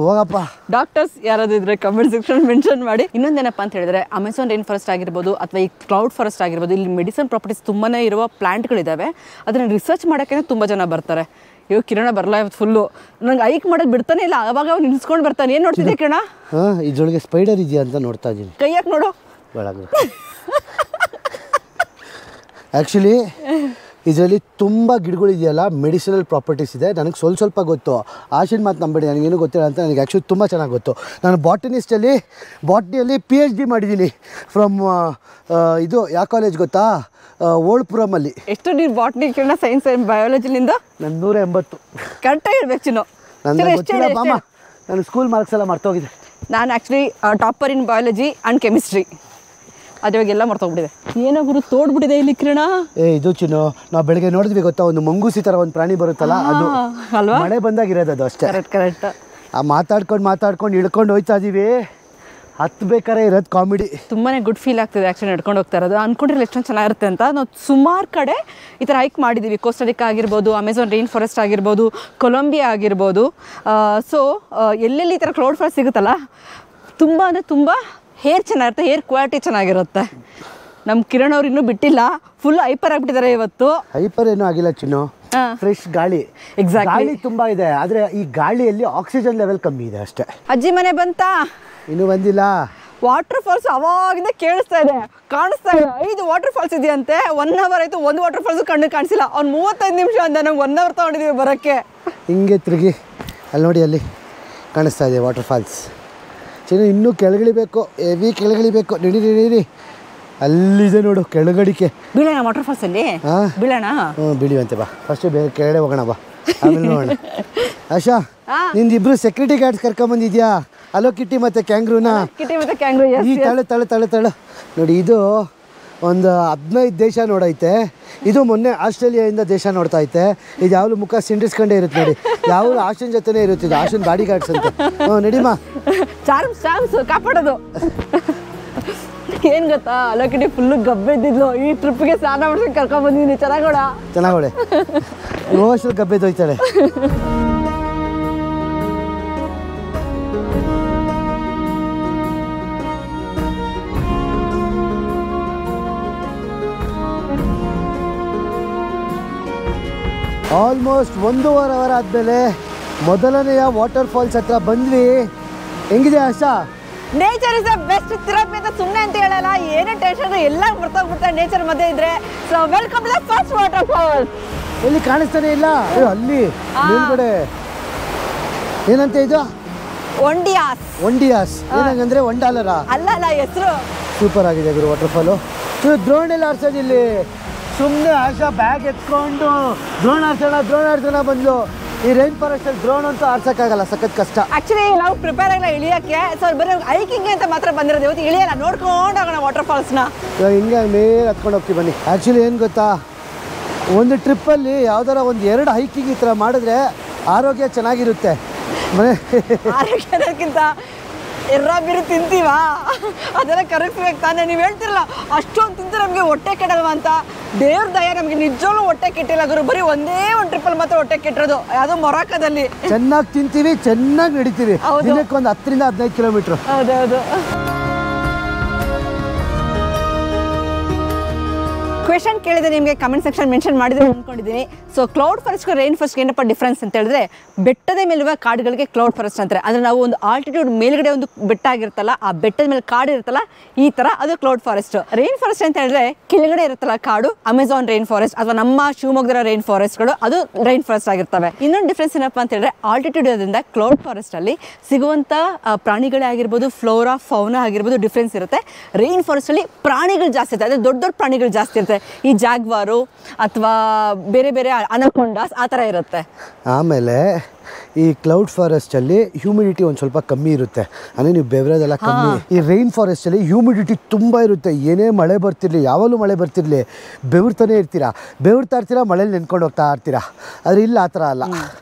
ಹೋಗಪ್ಪ. ಡಾಕ್ಟರ್ಸ್ ಯಾರಾದ್ರೂ ಇದ್ರೆ ಕಮೆಂಟ್ ಸೆಕ್ಷನ್ ಮೆನ್ಷನ್ ಮಾಡಿ. ಇನ್ನೊಂದೇನಪ್ಪ ಅಂತ ಹೇಳಿದ್ರೆ, ಅಮೆಝಾನ್ ರೈನ್ ಫಾರೆಸ್ಟ್ ಆಗಿರ್ಬೋದು ಅಥವಾ ಈ ಕ್ಲೌಡ್ ಫಾರೆಸ್ಟ್ ಆಗಿರ್ಬೋದು, ಇಲ್ಲಿ ಮೆಡಿಸಿನ್ ಪ್ರಾಪರ್ಟೀಸ್ ತುಂಬಾನೇ ಇರುವ ಪ್ಲಾಂಟ್ಗಳಿದ್ದಾವೆ. ಅದನ್ನ ರಿಸರ್ಚ್ ಮಾಡೋಕ್ಕೆ ತುಂಬ ಜನ ಬರ್ತಾರೆ. ಇವಾಗ ಕಿರಣ ಬರಲ್ಲ ಇವತ್ತು ಫುಲ್ಲು. ನಂಗೆ ಐಕ್ ಮಾಡೋದು ಬಿಡ್ತಾನೆ ಇಲ್ಲ. ಅವಾಗ ಅವ್ನು ನಿಲ್ಸ್ಕೊಂಡು ಬರ್ತಾನೆ. ಏನು ನೋಡ್ತಿದ್ದೆ ಕಿರಣ? ಇದ್ರೊಳಗೆ ಸ್ಪೈಡರ್ ಇದೆಯಾ ಅಂತ ನೋಡ್ತಾ ಇದ್ದೀನಿ. ಕೈ ಯಾಕೆ ನೋಡು. ಆ್ಯಕ್ಚುಲಿ ಇದರಲ್ಲಿ ತುಂಬ ಗಿಡಗಳಿದೆಯಲ್ಲ, ಮೆಡಿಸಿನಲ್ ಪ್ರಾಪರ್ಟೀಸ್ ಇದೆ. ನನಗೆ ಸ್ವಲ್ಪ ಗೊತ್ತು. ಆಶಿನ್ ಮಾತು ನಂಬೇಡಿ, ನನಗೇನು ಗೊತ್ತಿಲ್ಲ ಅಂತ. ನನಗೆ ಆ್ಯಕ್ಚುಲಿ ತುಂಬ ಚೆನ್ನಾಗಿ ಗೊತ್ತು. ನಾನು ಬಾಟ್ನಿಯಲ್ಲಿ PhD ಮಾಡಿದ್ದೀನಿ ಫ್ರಮ್ ಇದು ಯಾವ ಕಾಲೇಜ್ ಗೊತ್ತಾ? ಓಲ್ಡ್ಪುರಮಲ್ಲಿ. ಎಷ್ಟು ನೀನು ಬಾಟ್ನಿ ಕಿರಣ ಸೈನ್ಸ್ ಆ್ಯಂಡ್ ಬಯಾಲಜಿಲಿಂದ? ನಾನು 180 ಕರೆಕ್ಟಾಗಿ ಇರ್ಬೇಕು ಚಿನ್ನು. ನಾನು ಸ್ಕೂಲ್ ಮಾರ್ಕ್ಸ್ ಎಲ್ಲ ಮರ್ತೋಗಿದೆ. ನಾನು actually topper in biology and chemistry. ಅದು ಇವಾಗೆಲ್ಲ ಮರ್ತೋಗ್ಬಿಟ್ಟಿದೆ. ಏನೋ ಗುರು ತೋಡ್ಬಿಟ್ಟಿದೆ ಇಲ್ಲಿ ಕಿರಣ. ಇದು ಚಿನ್ನು, ನಾವು ಬೆಳಗ್ಗೆ ನೋಡಿದ್ವಿ ಗೊತ್ತಾ, ಒಂದು ಮಂಗೂಸಿ ಥರ ಒಂದು ಪ್ರಾಣಿ ಬರುತ್ತಲ್ಲ, ಅದು ಅಲ್ವಾ? ಮಳೆ ಬಂದಾಗಿರೋದು ಅದು ಅಷ್ಟೇ. ಕರೆಕ್ಟ್. ಮಾತಾಡ್ಕೊಂಡು ಇಳ್ಕೊಂಡು ಹೋಯ್ತಾ ಇದ್ದೀವಿ. ಹತ್ಬೇಕಾರೆ ಇರೋದು ಕಾಮಿಡಿ. ತುಂಬಾ ಗುಡ್ ಫೀಲ್ ಆಗ್ತಿದೆ ಆ್ಯಕ್ಚುಲಿ ನಡ್ಕೊಂಡು ಹೋಗ್ತಾ ಇರೋದು. ಅಂದ್ಕೊಂಡಿರಲಿ ಎಷ್ಟೊಂದು ಚೆನ್ನಾಗಿರುತ್ತೆ ಅಂತ. ನಾವು ಸುಮಾರು ಕಡೆ ಈ ಥರ ಹೈಕ್ ಮಾಡಿದ್ದೀವಿ. ಕೋಸ್ಟರಿಕಾ ಆಗಿರ್ಬೋದು, ಅಮೆಝಾನ್ ರೈನ್ ಫಾರೆಸ್ಟ್ ಆಗಿರ್ಬೋದು, ಕೊಲಂಬಿಯಾ ಆಗಿರ್ಬೋದು. ಸೊ ಎಲ್ಲೆಲ್ಲಿ ಈ ಥರ ಕ್ಲೌಡ್ ಫಾರೆಸ್ಟ್ ಸಿಗುತ್ತಲ್ಲ, ತುಂಬ ಅಂದರೆ ತುಂಬ ಹೇರ್ ಚೆನ್ನಾಗಿರುತ್ತೆ, ಹೇರ್ ಕ್ವಾಲಿಟಿ ಚೆನ್ನಾಗಿರುತ್ತೆ. ನಮ್ಮ ಕಿರಣ್ ಅವ್ರು ಇನ್ನೂ ಬಿಟ್ಟಿಲ್ಲ, ಫುಲ್ ಹೈಪರ್ ಆಗಿಬಿಟ್ಟಿದ್ದಾರೆ ಇವತ್ತು. ಹೈಪರ್ ಏನೂ ಆಗಿಲ್ಲ ಚಿನ್ನು, ಫ್ರೆಶ್ ಗಾಳಿ. ಗಾಳಿ ತುಂಬಾ ಇದೆ, ಆದ್ರೆ ಈ ಗಾಳಿಯಲ್ಲಿ ಆಕ್ಸಿಜನ್ ಲೆವೆಲ್ ಕಮ್ಮಿ ಇದೆ ಅಷ್ಟೇ. ಅಜ್ಜಿ ಮನೆ ಬಂತಾ? ಇನ್ನೂ ಬಂದಿಲ್ಲ. ವಾಟರ್ ಫಾಲ್ಸ್ ಅವಾಗಿಂದ ಕೇಳಿಸ್ತಾ ಇದೆ, ಕಾಣಿಸ್ತಾ ಇದೆ. 5 ವಾಟರ್ ಫಾಲ್ಸ್ ಇದೆಯಂತೆ. 1 ಅವರ್ ಆಯಿತು, ಒಂದು ವಾಟರ್ ಫಾಲ್ಸ್ ಕಣ್ಣು ಕಾಣಿಸಿಲ್ಲ. ಅವ್ನು 35 ನಿಮಿಷ ಅಂದ, ನಮ್ಗೆ 1 ಅವರ್ ತೊಗೊಂಡಿದ್ದೀವಿ ಬರೋಕ್ಕೆ. ಹಿಂಗೆ ತಿರುಗಿ ಅಲ್ಲಿ ನೋಡಿ, ಅಲ್ಲಿ ಕಾಣಿಸ್ತಾ ಇದೆ ವಾಟರ್ ಫಾಲ್ಸ್. ಚಿನ್ನು ಇನ್ನೂ ಕೆಳಗಿಳಿಬೇಕು, ಹೆವಿ ಕೆಳಗಿಳಿಬೇಕು. ನಡೀರಿ, ಅಲ್ಲಿದೆ ನೋಡು ಕೆಳಗಡಿಕೆ. ಬೀಳೋಣ ವಾಟರ್ ಫಾಲ್ಸ್ ಅಲ್ಲಿ? ಬೀಳೋಣ. ಬೀಳಿವಂತೆ ಬಾ, ಫಸ್ಟ್ ಬೇರೆ ಕೆಳಗಡೆ ಹೋಗೋಣ ಬಾ, ಆಮೇಲೆ ನೋಡೋಣ. ಆಶಾ, ನಿಂದಿಬ್ರು ಸೆಕ್ಯೂರಿಟಿ ಗಾರ್ಡ್ಸ್ ಕರ್ಕೊಂಬಂದಿದ್ಯಾ? ಅಲೋ ಕಿಟ್ಟಿ ಮತ್ತೆ ಕ್ಯಾಂಗ್ರೂನ? ಕಿಟ್ಟಿ ಮತ್ತೆ ಕ್ಯಾಂಗ್ರೂ. ಈ ತಳ ನೋಡಿ, ಇದು ಒಂದು 15 ದೇಶ ನೋಡೈತೆ. ಇದು ಮೊನ್ನೆ ಆಸ್ಟ್ರೇಲಿಯಾದಿಂದ ದೇಶ ನೋಡ್ತಾ ಐತೆ. ಇದು ಯಾವ್ದು ಮುಖ ಸಿಂಡಿಸ್ಕೊಂಡೇ ಇರುತ್ತೆ ನೋಡಿ, ಯಾವ್ದು ಆಶನ್ ಜೊತೆನೇ ಇರುತ್ತೆ. ಇದು ಆಶನ್ ಬಾಡಿ ಗಾರ್ಡ್ಸ್ ಅಂತ. ನಡಿಮಾ, ಚಾರ್ಮ್ಸ್ ಕಾಪಾಡೋದು. ಏನ್ ಗೊತ್ತಾ, ಅಲೋಕಿಟಿ ಫುಲ್ಲು ಗಬ್ಬೆದ್ದಿದ್ಲು. ಈ ಟ್ರಿಪ್ಗೆ ಸ್ನಾನ ಮಾಡ್ಕೊಂಡು ಕರ್ಕೊಂಡ್ ಬಂದಿದ್ದೀನಿ. ಚೆನ್ನಾಗೋಳೆ ರೋಷಲ್ ಗಬ್ಬೆದೋಯ್ತಾಳೆ. ಆಲ್ಮೋಸ್ಟ್ 1.5 ಅವರ್ ಆದಮೇಲೆ ಮೊದಲನೆಯ ವಾಟರ್ ಫಾಲ್ಸ್ ಹತ್ರ ಬಂದ್ವಿ. ಹೆಂಗಿದೆ Asha? Nature is the best therapy ಅಂತ ಸುಮ್ಮನೆ ಅಂತ ಹೇಳಲ್ಲ. ಏನೇ ಟೆನ್ಷನ್ ಎಲ್ಲ ಬರ್ತಾರೆ ನೇಚರ್ ಮಧ್ಯೆ ಇದ್ರೆ. So welcome to the first water falls. ಎಲ್ಲಿ ಕಾಣಿಸ್ತಾನೆ ಇಲ್ಲ, ಅಲ್ಲಿ ಮೇಲ್ಗಡೆ ಏನಂತ ಇದು? ಒಂಡಿಯಾಸ್. ಏನಂದ್ರೆ $1 ಅಲ್ಲ ಹೆಸರು. ಸೂಪರ್ ಆಗಿದೆ ಗುರು ವಾಟರ್ ಫಾಲು. ಡ್ರೋನ್ ಎಲ್ಲ ಆಡ್ಸೋದು ಇಲ್ಲಿ. ಸುಮ್ಮನೆ ಆಶಾ ಬ್ಯಾಗ್ ಎತ್ಕೊಂಡು ಡ್ರೋನ್ ಆಡ್ಸೋಣ ಬಂದ್ಲು. ಈ ರೈನ್ ಫಾರೆಸ್ಟ್ ಅಲ್ಲಿ ಡ್ರೋನ್ ಅಂತೂ ಆಡ್ಸಕ್ಕಾಗಲ್ಲ, ಸಖತ್ ಕಷ್ಟ. ಆಕ್ಚುಲಿ ನಾವು ಪ್ರಿಪೇರ್ ಆಗಿಲ್ಲ ಇಳಿಯಕ್ಕೆ. ಸೊ ಬರೀ ಹೈಕಿಂಗ್ ಅಂತ ಮಾತ್ರ ಬಂದಿರೋದು. ಇವತ್ತು ಇಳಿಯಲ್ಲ, ನೋಡ್ಕೊಂಡು ಹೋಗೋಣ ವಾಟರ್ ಫಾಲ್ಸ್ನ. ಹಿಂಗೆ ಮೇಲೆ ಹತ್ಕೊಂಡು ಹೋಗ್ತೀವಿ ಬನ್ನಿ. ಆ್ಯಕ್ಚುಲಿ ಏನು ಗೊತ್ತಾ, ಒಂದು ಟ್ರಿಪ್ಪಲ್ಲಿ ಯಾವ್ದಾರ ಒಂದು 2 ಹೈಕಿಂಗ್ ಈ ಥರ ಮಾಡಿದ್ರೆ ಆರೋಗ್ಯ ಚೆನ್ನಾಗಿರುತ್ತೆ. ಆರೋಗ್ಯಕ್ಕಿಂತ ಬಿರು ತಿಂತೀವಾ, ಅದೆಲ್ಲ ಕರಗಿಸ್ಬೇಕು ತಾನೇ. ನೀವು ಹೇಳ್ತಿರಲ್ಲ ಅಷ್ಟೊಂದು ತಿಂದ್ರೆ ನಮಗೆ ಹೊಟ್ಟೆ ಕೆಡಲ್ವಾ ಅಂತ. ದೇವ್ರ ದಯ, ನಮಗೆ ನಿಜವಾಗ್ಲೂ ಹೊಟ್ಟೆ ಕೆಟ್ಟಿಲ್ಲ ಗುರು. ಬರೀ ಒಂದೇ ಒಂದು ಟ್ರಿಪ್ಪಲ್ಲಿ ಮಾತ್ರ ಹೊಟ್ಟೆ ಕೆಟ್ಟಿರೋದು, ಅದು ಮೊರಾಕೋದಲ್ಲಿ. ಚೆನ್ನಾಗಿ ತಿಂತೀವಿ, ಚೆನ್ನಾಗಿ ನಡೀತೀವಿ. ದಿನಕ್ಕೆ ಒಂದು 10 ರಿಂದ 15 ಕಿಲೋಮೀಟ್ರ್. ಹೌದೌದು. ಕ್ವೆಶನ್ ಕೇಳಿದೆ ನಿಮಗೆ, ಕಮೆಂಟ್ ಸೆಕ್ಷನ್ ಮೆನ್ಷನ್ ಮಾಡಿದ್ರೆ ಅಂದ್ಕೊಂಡಿದ್ದೀನಿ. ಸೊ ಕ್ಲೌಡ್ ಫಾರೆಸ್ಟ್ಗೆ ರೈನ್ ಫಾರೆಸ್ಟ್ಗೆ ಏನಪ್ಪ ಡಿಫ್ರೆನ್ಸ್ ಅಂತ ಹೇಳಿದ್ರೆ, ಬೆಟ್ಟದ ಮೇಲಿರುವ ಕಾಡುಗಳಿಗೆ ಕ್ಲೌಡ್ ಫಾರೆಸ್ಟ್ ಅಂತಾರೆ. ಅಂದರೆ ನಾವು ಒಂದು ಆಲ್ಟಿಟ್ಯೂಡ್ ಮೇಲ್ಗಡೆ ಒಂದು ಬೆಟ್ಟ ಆಗಿರುತ್ತಲ್ಲ, ಆ ಬೆಟ್ಟದ ಮೇಲೆ ಕಾಡು ಇರುತ್ತಲ್ಲ, ಈ ಥರ ಅದು ಕ್ಲೌಡ್ ಫಾರೆಸ್ಟ್. ರೈನ್ ಫಾರೆಸ್ಟ್ ಅಂತ ಹೇಳಿದ್ರೆ ಕೆಳಗಡೆ ಇರುತ್ತಲ್ಲ ಕಾಡು, ಅಮೆಝಾನ್ ರೈನ್ ಫಾರೆಸ್ಟ್ ಅಥವಾ ನಮ್ಮ ಶಿವಮೊಗ್ಗದ ರೈನ್ ಫಾರೆಸ್ಟ್ಗಳು, ಅದು ರೈನ್ ಫಾರೆಸ್ಟ್ ಆಗಿರ್ತವೆ. ಇನ್ನೊಂದು ಡಿಫ್ರೆನ್ಸ್ ಏನಪ್ಪ ಅಂತ ಹೇಳಿದ್ರೆ, ಆಲ್ಟಿಟ್ಯೂಡ್ ಇರೋದ್ರಿಂದ ಕ್ಲೌಡ್ ಫಾರೆಸ್ಟಲ್ಲಿ ಸಿಗುವಂಥ ಪ್ರಾಣಿಗಳೇ ಆಗಿರ್ಬೋದು, ಫ್ಲೋರಾ ಫೌನಾ ಆಗಿರ್ಬೋದು ಡಿಫ್ರೆನ್ಸ್ ಇರುತ್ತೆ. ರೈನ್ ಫಾರೆಸ್ಟಲ್ಲಿ ಪ್ರಾಣಿಗಳು ಜಾಸ್ತಿ ಇರುತ್ತೆ, ಅಂದರೆ ದೊಡ್ಡ ಪ್ರಾಣಿಗಳು ಜಾಸ್ತಿ ಇರುತ್ತೆ. ಈ ಜಾಗ್ವಾರು ಅಥವಾ ಬೇರೆ ಬೇರೆ ಅನಕೊಂಡಾಸ್ ಆ ಥರ ಇರುತ್ತೆ. ಆಮೇಲೆ ಈ ಕ್ಲೌಡ್ ಫಾರೆಸ್ಟಲ್ಲಿ ಹ್ಯೂಮಿಡಿಟಿ ಒಂದು ಸ್ವಲ್ಪ ಕಮ್ಮಿ ಇರುತ್ತೆ, ಅಂದರೆ ನೀವು ಬೆವರೋದೆಲ್ಲ ಕಮ್ಮಿ. ಈ ರೈನ್ ಫಾರೆಸ್ಟಲ್ಲಿ ಹ್ಯೂಮಿಡಿಟಿ ತುಂಬ ಇರುತ್ತೆ. ಏನೇ ಮಳೆ ಬರ್ತಿರಲಿ, ಯಾವಾಗಲೂ ಮಳೆ ಬರ್ತಿರಲಿ, ಬೆವರ್ತಾನೆ ಇರ್ತೀರಾ, ಮಳೇಲಿ ನೆನ್ಕೊಂಡು ಹೋಗ್ತಾ ಇರ್ತೀರಾ. ಆದರೆ ಇಲ್ಲ, ಆ ಥರ ಅಲ್ಲ.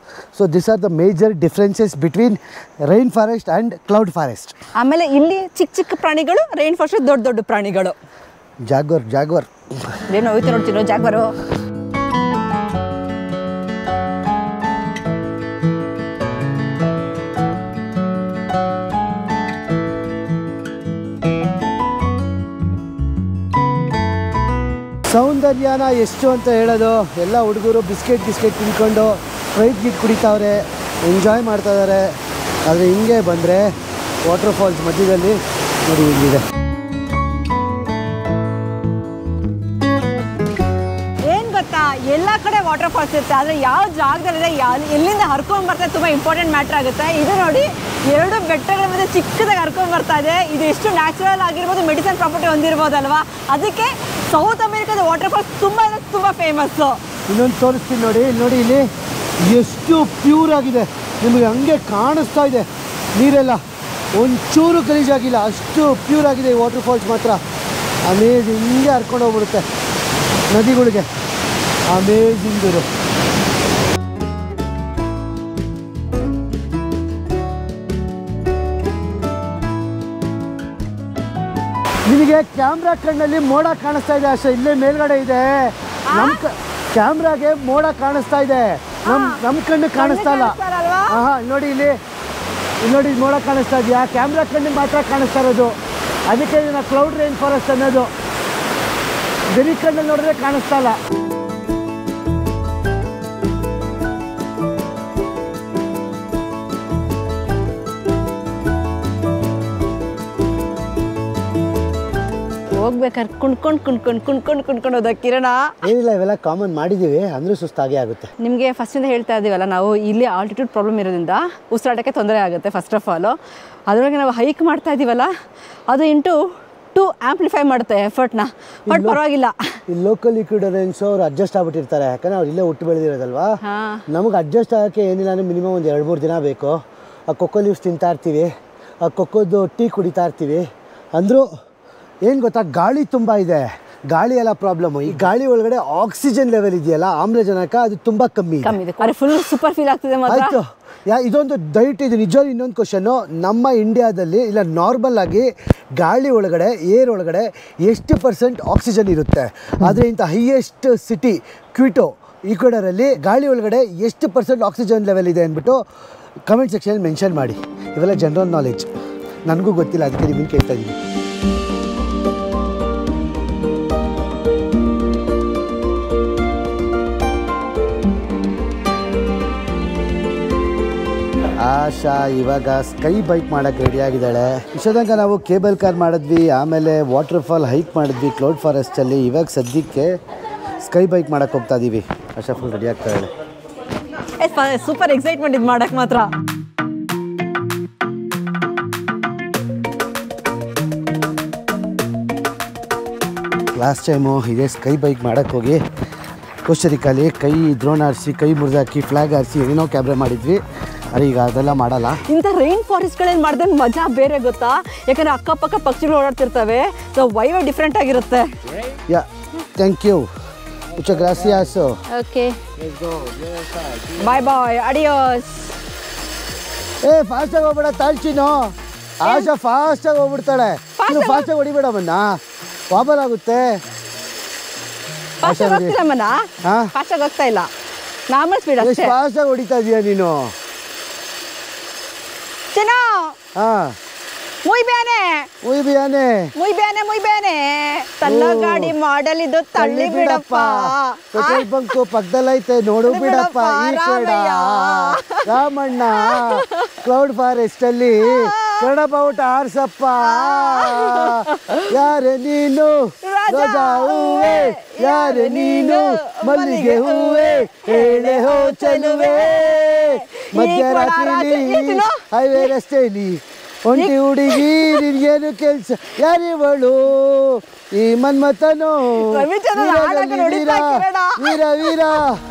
So this are the major differences between rain forest and cloud forest. ಆಮೇಲೆ ಇಲ್ಲಿ ಚಿಕ್ಕ ಚಿಕ್ಕ ಪ್ರಾಣಿಗಳು, ರೈನ್ ಫಾರೆಸ್ಟ್ ದೊಡ್ಡ ದೊಡ್ಡ ಪ್ರಾಣಿಗಳು. ಜಾಗ್ವರ್ ಏನೋ ಹೋಯ್ತು ನೋಡ್ತೀನೋ ಜಾಗ್ವರು. ಸೌಂದರ್ಯನ ಎಷ್ಟು ಅಂತ ಹೇಳೋದು. ಎಲ್ಲ ಹುಡುಗರು ಬಿಸ್ಕೆಟ್ ತಿನ್ಕೊಂಡು ಸ್ಪ್ರೈಟ್ ಕುಡಿತಾವ್ರೆ, ಎಂಜಾಯ್ ಮಾಡ್ತಾ ಇದ್ದಾರೆ. ಆದರೆ ಹಿಂಗೆ ಬಂದರೆ ವಾಟರ್ ಫಾಲ್ಸ್ ಮಧ್ಯದಲ್ಲಿ ನೋಡಿ ಇಲ್ಲಿದೆ. ಎಲ್ಲ ಕಡೆ ವಾಟರ್ ಫಾಲ್ಸ್ ಇರುತ್ತೆ, ಆದರೆ ಯಾವ ಜಾಗದಲ್ಲಿದೆ, ಎಲ್ಲಿಂದ ಹರ್ಕೊಂಡು ಬರ್ತಾರೆ ತುಂಬ ಇಂಪಾರ್ಟೆಂಟ್ ಮ್ಯಾಟ್ರ್ ಆಗುತ್ತೆ. ಇದು ನೋಡಿ, 2 ಬೆಟ್ಟಗಳ ಮಧ್ಯೆ ಚಿಕ್ಕದಾಗಿ ಹರ್ಕೊಂಡು ಬರ್ತಾ ಇದೆ. ಇದು ಎಷ್ಟು ನ್ಯಾಚುರಲ್ ಆಗಿರ್ಬೋದು, ಮೆಡಿಸನ್ ಪ್ರಾಪರ್ಟಿ ಹೊಂದಿರ್ಬೋದಲ್ವಾ. ಅದಕ್ಕೆ ಸೌತ್ ಅಮೇರಿಕಾದ ವಾಟರ್ ಫಾಲ್ಸ್ ತುಂಬ ಫೇಮಸ್ಸು. ಇನ್ನೊಂದು ತೋರಿಸ್ತೀನಿ ನೋಡಿ ಇಲ್ಲಿ ಎಷ್ಟು ಪ್ಯೂರ್ ಆಗಿದೆ. ನಿಮಗೆ ಹಂಗೆ ಕಾಣಿಸ್ತಾ ಇದೆ ನೀರೆಲ್ಲ, ಒಂಚೂರು ಗಲೀಜಾಗಿಲ್ಲ, ಅಷ್ಟು ಪ್ಯೂರ್ ಆಗಿದೆ ಈ ವಾಟರ್ ಫಾಲ್ಸ್ ಮಾತ್ರ. ಅಮೇಜಿಂಗ್, ಹಿಂಗೆ ಹರ್ಕೊಂಡು ಹೋಗ್ಬಿಡುತ್ತೆ ನದಿಗಳಿಗೆ. ಅಮೇಜಿಂಗ್ ಇರು. ನಿಮಗೆ ಕ್ಯಾಮ್ರಾ ಕಣ್ಣಲ್ಲಿ ಮೋಡ ಕಾಣಿಸ್ತಾ ಇದೆ ಅಷ್ಟೇ. ಇಲ್ಲೇ ಮೇಲ್ಗಡೆ ಇದೆ. ನಮ್ಮ ಕ್ಯಾಮ್ರಾಗೆ ಮೋಡ ಕಾಣಿಸ್ತಾ ಇದೆ, ನಮ್ಮ ಕಣ್ಣು ಕಾಣಿಸ್ತಾ ಇಲ್ಲ. ನೋಡಿ ಇಲ್ಲಿ ನೋಡಿ ಮೋಡ ಕಾಣಿಸ್ತಾ ಇದೆಯಾ? ಕ್ಯಾಮ್ರಾ ಕಣ್ಣಿಗೆ ಮಾತ್ರ ಕಾಣಿಸ್ತಾ ಇರೋದು. ಅದಕ್ಕೆ ಇದನ್ನ ಕ್ಲೌಡ್ ರೈನ್ ಫಾರೆಸ್ಟ್ ಅನ್ನೋದು. ಬರೀ ಕಣ್ಣಲ್ಲಿ ನೋಡಿದ್ರೆ ಕಾಣಿಸ್ತಾ ಇಲ್ಲ. ಹೋಗ್ಬೇಕಾದ್ರೆ ಕುಣ್ಕೊಂಡು ಹೋದ ಕಿರಣ. ಏನಿಲ್ಲ, ಇವೆಲ್ಲ ಕಾಮನ್ ಮಾಡಿದ್ದೀವಿ, ಅಂದರೂ ಸುಸ್ತಾಗೇ ಆಗುತ್ತೆ. ನಿಮಗೆ ಫಸ್ಟಿಂದ ಹೇಳ್ತಾ ಇದ್ದೀವಲ್ಲ, ನಾವು ಇಲ್ಲಿ ಆಲ್ಟಿಟ್ಯೂಡ್ ಪ್ರಾಬ್ಲಮ್ ಇರೋದ್ರಿಂದ ಉಸಿರಾಟಕ್ಕೆ ತೊಂದರೆ ಆಗುತ್ತೆ ಫಸ್ಟ್ ಆಫ್ ಆಲು. ಅದರೊಳಗೆ ನಾವು ಹೈಕ್ ಮಾಡ್ತಾ ಇದ್ದೀವಲ್ಲ, ಅದು ಇಂಟು 2 ಆ್ಯಂಪ್ಲಿಫೈ ಮಾಡುತ್ತೆ ಎಫರ್ಟ್ನ. ಬಟ್ ಪರವಾಗಿಲ್ಲ, ಈ ಲೋಕಲ್ ಇಕ್ವಿಡರೆನ್ಸ್ ಅವ್ರು ಅಡ್ಜಸ್ಟ್ ಆಗ್ಬಿಟ್ಟಿರ್ತಾರೆ, ಯಾಕಂದ್ರೆ ಅವ್ರು ಇಲ್ಲೇ ಹುಟ್ಟು ಬೆಳೆದಿರೋದಲ್ವಾ. ನಮಗೆ ಅಡ್ಜಸ್ಟ್ ಆಗೋಕ್ಕೆ ಏನಿಲ್ಲ ಅಂದರೆ ಮಿನಿಮಮ್ ಒಂದು 2-3 ದಿನ ಬೇಕು. ಆ ಕೊಕ್ಕೋ ಲೀವ್ಸ್ ತಿಂತಾ ಇರ್ತೀವಿ, ಆ ಕೊಕ್ಕೋದು ಟೀ ಕುಡಿತಾ ಇರ್ತೀವಿ. ಅಂದರೂ ಏನು ಗೊತ್ತಾ, ಗಾಳಿ ತುಂಬ ಇದೆ, ಗಾಳಿ ಎಲ್ಲ ಪ್ರಾಬ್ಲಮ್ಮು. ಈ ಗಾಳಿ ಒಳಗಡೆ ಆಕ್ಸಿಜನ್ ಲೆವೆಲ್ ಇದೆಯಲ್ಲ, ಆಮ್ಲಜನಕ, ಅದು ತುಂಬ ಕಮ್ಮಿ ಇದೆ. ಫುಲ್ ಸೂಪರ್ ಫೀಲ್ ಆಗ್ತಿದೆ. ಆಯಿತು, ಇದೊಂದು ದಯವಿಟ್ಟು ಇದು ನಿಜ. ಇನ್ನೊಂದು ಕ್ವಶನ್ನು, ನಮ್ಮ ಇಂಡಿಯಾದಲ್ಲಿ ಇಲ್ಲ ನಾರ್ಮಲ್ ಆಗಿ ಗಾಳಿ ಒಳಗಡೆ ಏರ್ ಒಳಗಡೆ ಎಷ್ಟು % ಆಕ್ಸಿಜನ್ ಇರುತ್ತೆ? ಆದರೆ ಇಂಥ ಹೈಯೆಸ್ಟ್ ಸಿಟಿ ಕ್ವಿಟೋ ಈಕ್ವೆಡರಲ್ಲಿ ಗಾಳಿ ಒಳಗಡೆ ಎಷ್ಟು % ಆಕ್ಸಿಜನ್ ಲೆವೆಲ್ ಇದೆ ಅಂದ್ಬಿಟ್ಟು ಕಮೆಂಟ್ ಸೆಕ್ಷನಲ್ಲಿ ಮೆನ್ಷನ್ ಮಾಡಿ. ಇವೆಲ್ಲ ಜನರಲ್ ನಾಲೆಡ್ಜ್, ನನಗೂ ಗೊತ್ತಿಲ್ಲ, ಅದಕ್ಕೆ ನಿಮ್ಮನ್ನು ಕೇಳ್ತಾ ಇದ್ದೀನಿ. ಆಶಾ ಇವಾಗ ಸ್ಕೈ ಬೈಕ್ ಮಾಡೋಕ್ಕೆ ರೆಡಿಯಾಗಿದ್ದಾಳೆ. ಇಷ್ಟೊಂದು ನಾವು ಕೇಬಲ್ ಕಾರ್ ಮಾಡಿದ್ವಿ, ಆಮೇಲೆ ವಾಟರ್ ಫಾಲ್ ಹೈಕ್ ಮಾಡಿದ್ವಿ ಕ್ಲೌಡ್ ಫಾರೆಸ್ಟಲ್ಲಿ. ಇವಾಗ ಸದ್ಯಕ್ಕೆ ಸ್ಕೈ ಬೈಕ್ ಮಾಡೋಕ್ಕೆ ಹೋಗ್ತಾ ಇದ್ದೀವಿ. ಆಶಾ ಫುಲ್ ರೆಡಿ ಆಗ್ತಾ ಇದ್ದಾಳೆ. ಸೂಪರ್ ಎಕ್ಸೈಟ್ಮೆಂಟ್ ಇದು ಮಾಡೋಕ್ಕೆ ಮಾತ್ರ. ಲಾಸ್ಟ್ ಟೈಮು ಇದೇ ಸ್ಕೈ ಬೈಕ್ ಮಾಡೋಕ್ಕೆ ಹೋಗಿ ಕೋಸ್ಟರಿಕಾಲಿ ಕೈ ದ್ರೋಣ ಆರಿಸಿ, ಕೈ ಮುರಿದಾಕಿ, ಫ್ಲಾಗ್ ಆರಿಸಿ ಏನೋ ಕ್ಯಾಮ್ರಾ ಮಾಡಿದ್ವಿ. ಅರೆ ಈಗ ಅದೆಲ್ಲ ಮಾಡಲ್ಲ. ಇಂಥ ರೈನ್ ಫಾರೆಸ್ಟ್ಗಳಲ್ಲಿ ಮಾಡಿದ್ರೆ ಮಜಾ ಬೇರೆ ಗೊತ್ತಾ, ಯಾಕಂದರೆ ಅಕ್ಕಪಕ್ಕ ಪಕ್ಷಿಗಳು ಓಡಾಡ್ತಿರ್ತವೆ. ಸೊ ವೈವೇ ಡಿಫ್ರೆಂಟ್ ಆಗಿರುತ್ತೆ. ಯಾ, ಥ್ಯಾಂಕ್ ಯು. ಮುಚ್ಚ ಗ್ರಾಸಿಯಾಸ್. ಓಕೆ, ಬಾಯ್ ಬಾಯ್, ಅಡಿಯೋಸ್. ಫಾಸ್ಟಾಗಿ ಹೋಗ್ಬೇಡ ತಾಳ್ಚಿನೋ. ಆಶಾ ಫಾಸ್ಟಾಗಿ ಹೋಗ್ಬಿಡ್ತಾಳೆ. ನೀನು ಫಾಸ್ಟಾಗಿ ಹೊಡಿಬೇಡ ಮನ್ನ, ವಾಬಲ್ ಆಗುತ್ತೆ. ಫಾಸ್ಟಾಗಿ ಹೋಗ್ತಿಲ್ಲ ಮನ, ಫಾಸ್ಟಾಗಿ ಹೋಗ್ತಾ ಇಲ್ಲ, ನಾರ್ಮಲ್ ಸ್ಪೀಡ್ ಅಷ್ಟೇ. ಫಾಸ್ಟಾಗಿ ಹೊಡಿತಾ ಇದೀಯ ನೀನು. ಚಿನ್ನ, muy bene. ತನ್ನ ಗಾಡಿ ಮಾಡಲ್ ಇದು, ತಳ್ಳಿ ಬಿಡಪ್ಪ. ಪೆಟ್ರೋಲ್ ಬಂಕ್ ಪಕ್ಕದಲ್ಲೈತೆ, ನೋಡು ಬಿಡಪ್ಪ. ಈ ಕಡೆ ರಾಮಣ್ಣ ಕ್ಲೌಡ್ ಫಾರೆಸ್ಟ್ ಅಲ್ಲಿ ಕನ್ನಡ ಬಾವುಟ ಆರ್ಸಪ್ಪ. ಯಾರೇ ನೀನು ರೋಜಾ ಹೂವೆ, ಯಾರೇ ನೀನು ಮಲ್ಲಿಗೆ ಹೂವೆ, ಹೇಳೆ ಹೋ ಚಲುವೆ. ಮಧ್ಯರಾತ್ರಿ ಹೈವೇ ರಸ್ತೆಯಲ್ಲಿ ಒಂಟಿ ಹುಡುಗಿ, ನಿನ್ಗೇನು ಕೆಲ್ಸ, ಯಾರಿವಳು ಈ ಮನ್ಮಥನೋ ವೀರ ವೀರ.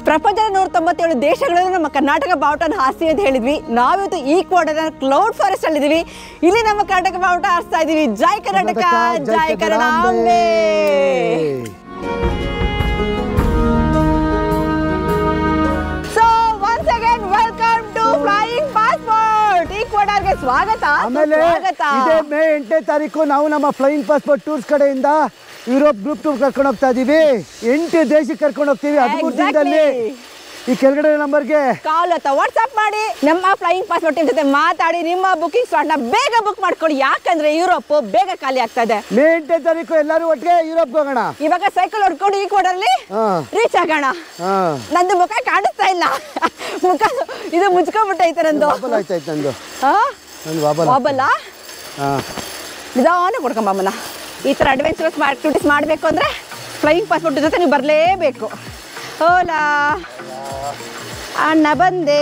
ಪ್ರಪಂಚದ 197 ದೇಶಗಳಲ್ಲಿ ನಮ್ಮ ಕರ್ನಾಟಕ ಬಾವುಟನ ಹಾರಿಸಿ ಅಂತ ಹೇಳಿದ್ವಿ. ನಾವಿವತ್ತು ಈಕ್ವೆಡರ್ನ ಕ್ಲೌಡ್ ಫಾರೆಸ್ಟ್ ಅಲ್ಲಿ ಇದೀವಿ. ಇಲ್ಲಿ ನಮ್ಮ ಕರ್ನಾಟಕ ಬಾವುಟ ಹಾರಿಸ್ತಾ ಇದೀವಿ. ಜೈ ಕರ್ನಾಟಕ, ಜೈ Kannadambe. So once again welcome to flying passport ಈಕ್ವೆಡರ್ಗೆ ಸ್ವಾಗತ. ಆಮೇಲೆ ಇದೇ ಮೇ 8ನೇ ತಾರೀಕು ನಾವು ನಮ್ಮ ಫ್ಲೈಯಿಂಗ್ ಪಾಸ್ಪೋರ್ಟ್ ಟೂರ್ಸ್ ಕಡೆಯಿಂದ ಯುರೋಪ್ ಗ್ರೂಪ್ ಟೂರ್ ಕರ್ಕೊಂಡು ಹೋಗ್ತಾ ಇದೀವಿ. 8 ದೇಶಕ್ಕೆ ಕರ್ಕೊಂಡು ಹೋಗ್ತೀವಿ 13 ದಿನದಲ್ಲಿ. ಈ ಕೆಳಗಡೆ ನಂಬರ್ಗೆ ಕಾಲ್ ಅಥವಾ ವಾಟ್ಸ್ಆಪ್ ಮಾಡಿ ನಮ್ಮ ಫ್ಲೈಯಿಂಗ್ ಪಾಸ್ಪೋರ್ಟ್ ಟೀಮ್ ಜೊತೆ ಮಾತಾಡಿ ನಿಮ್ಮ ಬುಕಿಂಗ್ ಸ್ಲಾಟ್ನ ಬೇಗ ಬುಕ್ ಮಾಡ್ಕೊಳ್ಳಿ. ಯಾಕಂದ್ರೆ ಯುರೋಪ್ ಬೇಗ ಖಾಲಿ ಆಗ್ತಾ ಇದೆ. ಮೇ 8ನೇ ತಾರೀಕು ಎಲ್ಲರೂ ಒಟ್ಟಿಗೆ ಯುರೋಪ್ ಹೋಗೋಣ. ಇವಾಗ ಸೈಕಲ್ ಹೊಡ್ಕೊಂಡು ಈಕ್ವೆಡರ್ಲಿ ರೀಚ್ ಆಗೋಣ. ನಂದು ಮುಖ ಕಾಣಿಸ್ತಾ ಇಲ್ಲ, ಮುಖ ಇದು ಮುಚ್ಕೊಂಡ್ಬಿಟ್ಟೈತೆ ನಂದು. ನಂದು ವಾಬಲ್ಲ ನಿಧಾನ ಕೊಡ್ಕೊಂಬಮ್ಮನ. ಈ ಥರ ಅಡ್ವೆಂಚರಸ್ ಆಕ್ಟಿವಿಟೀಸ್ ಮಾಡಬೇಕು ಅಂದರೆ ಫ್ಲೈಯಿಂಗ್ ಪಾಸ್ಪೋರ್ಟ್ ಜೊತೆ ನೀವು ಬರಲೇಬೇಕು. ಓಲಾ ಅಣ್ಣ ಬಂದೆ.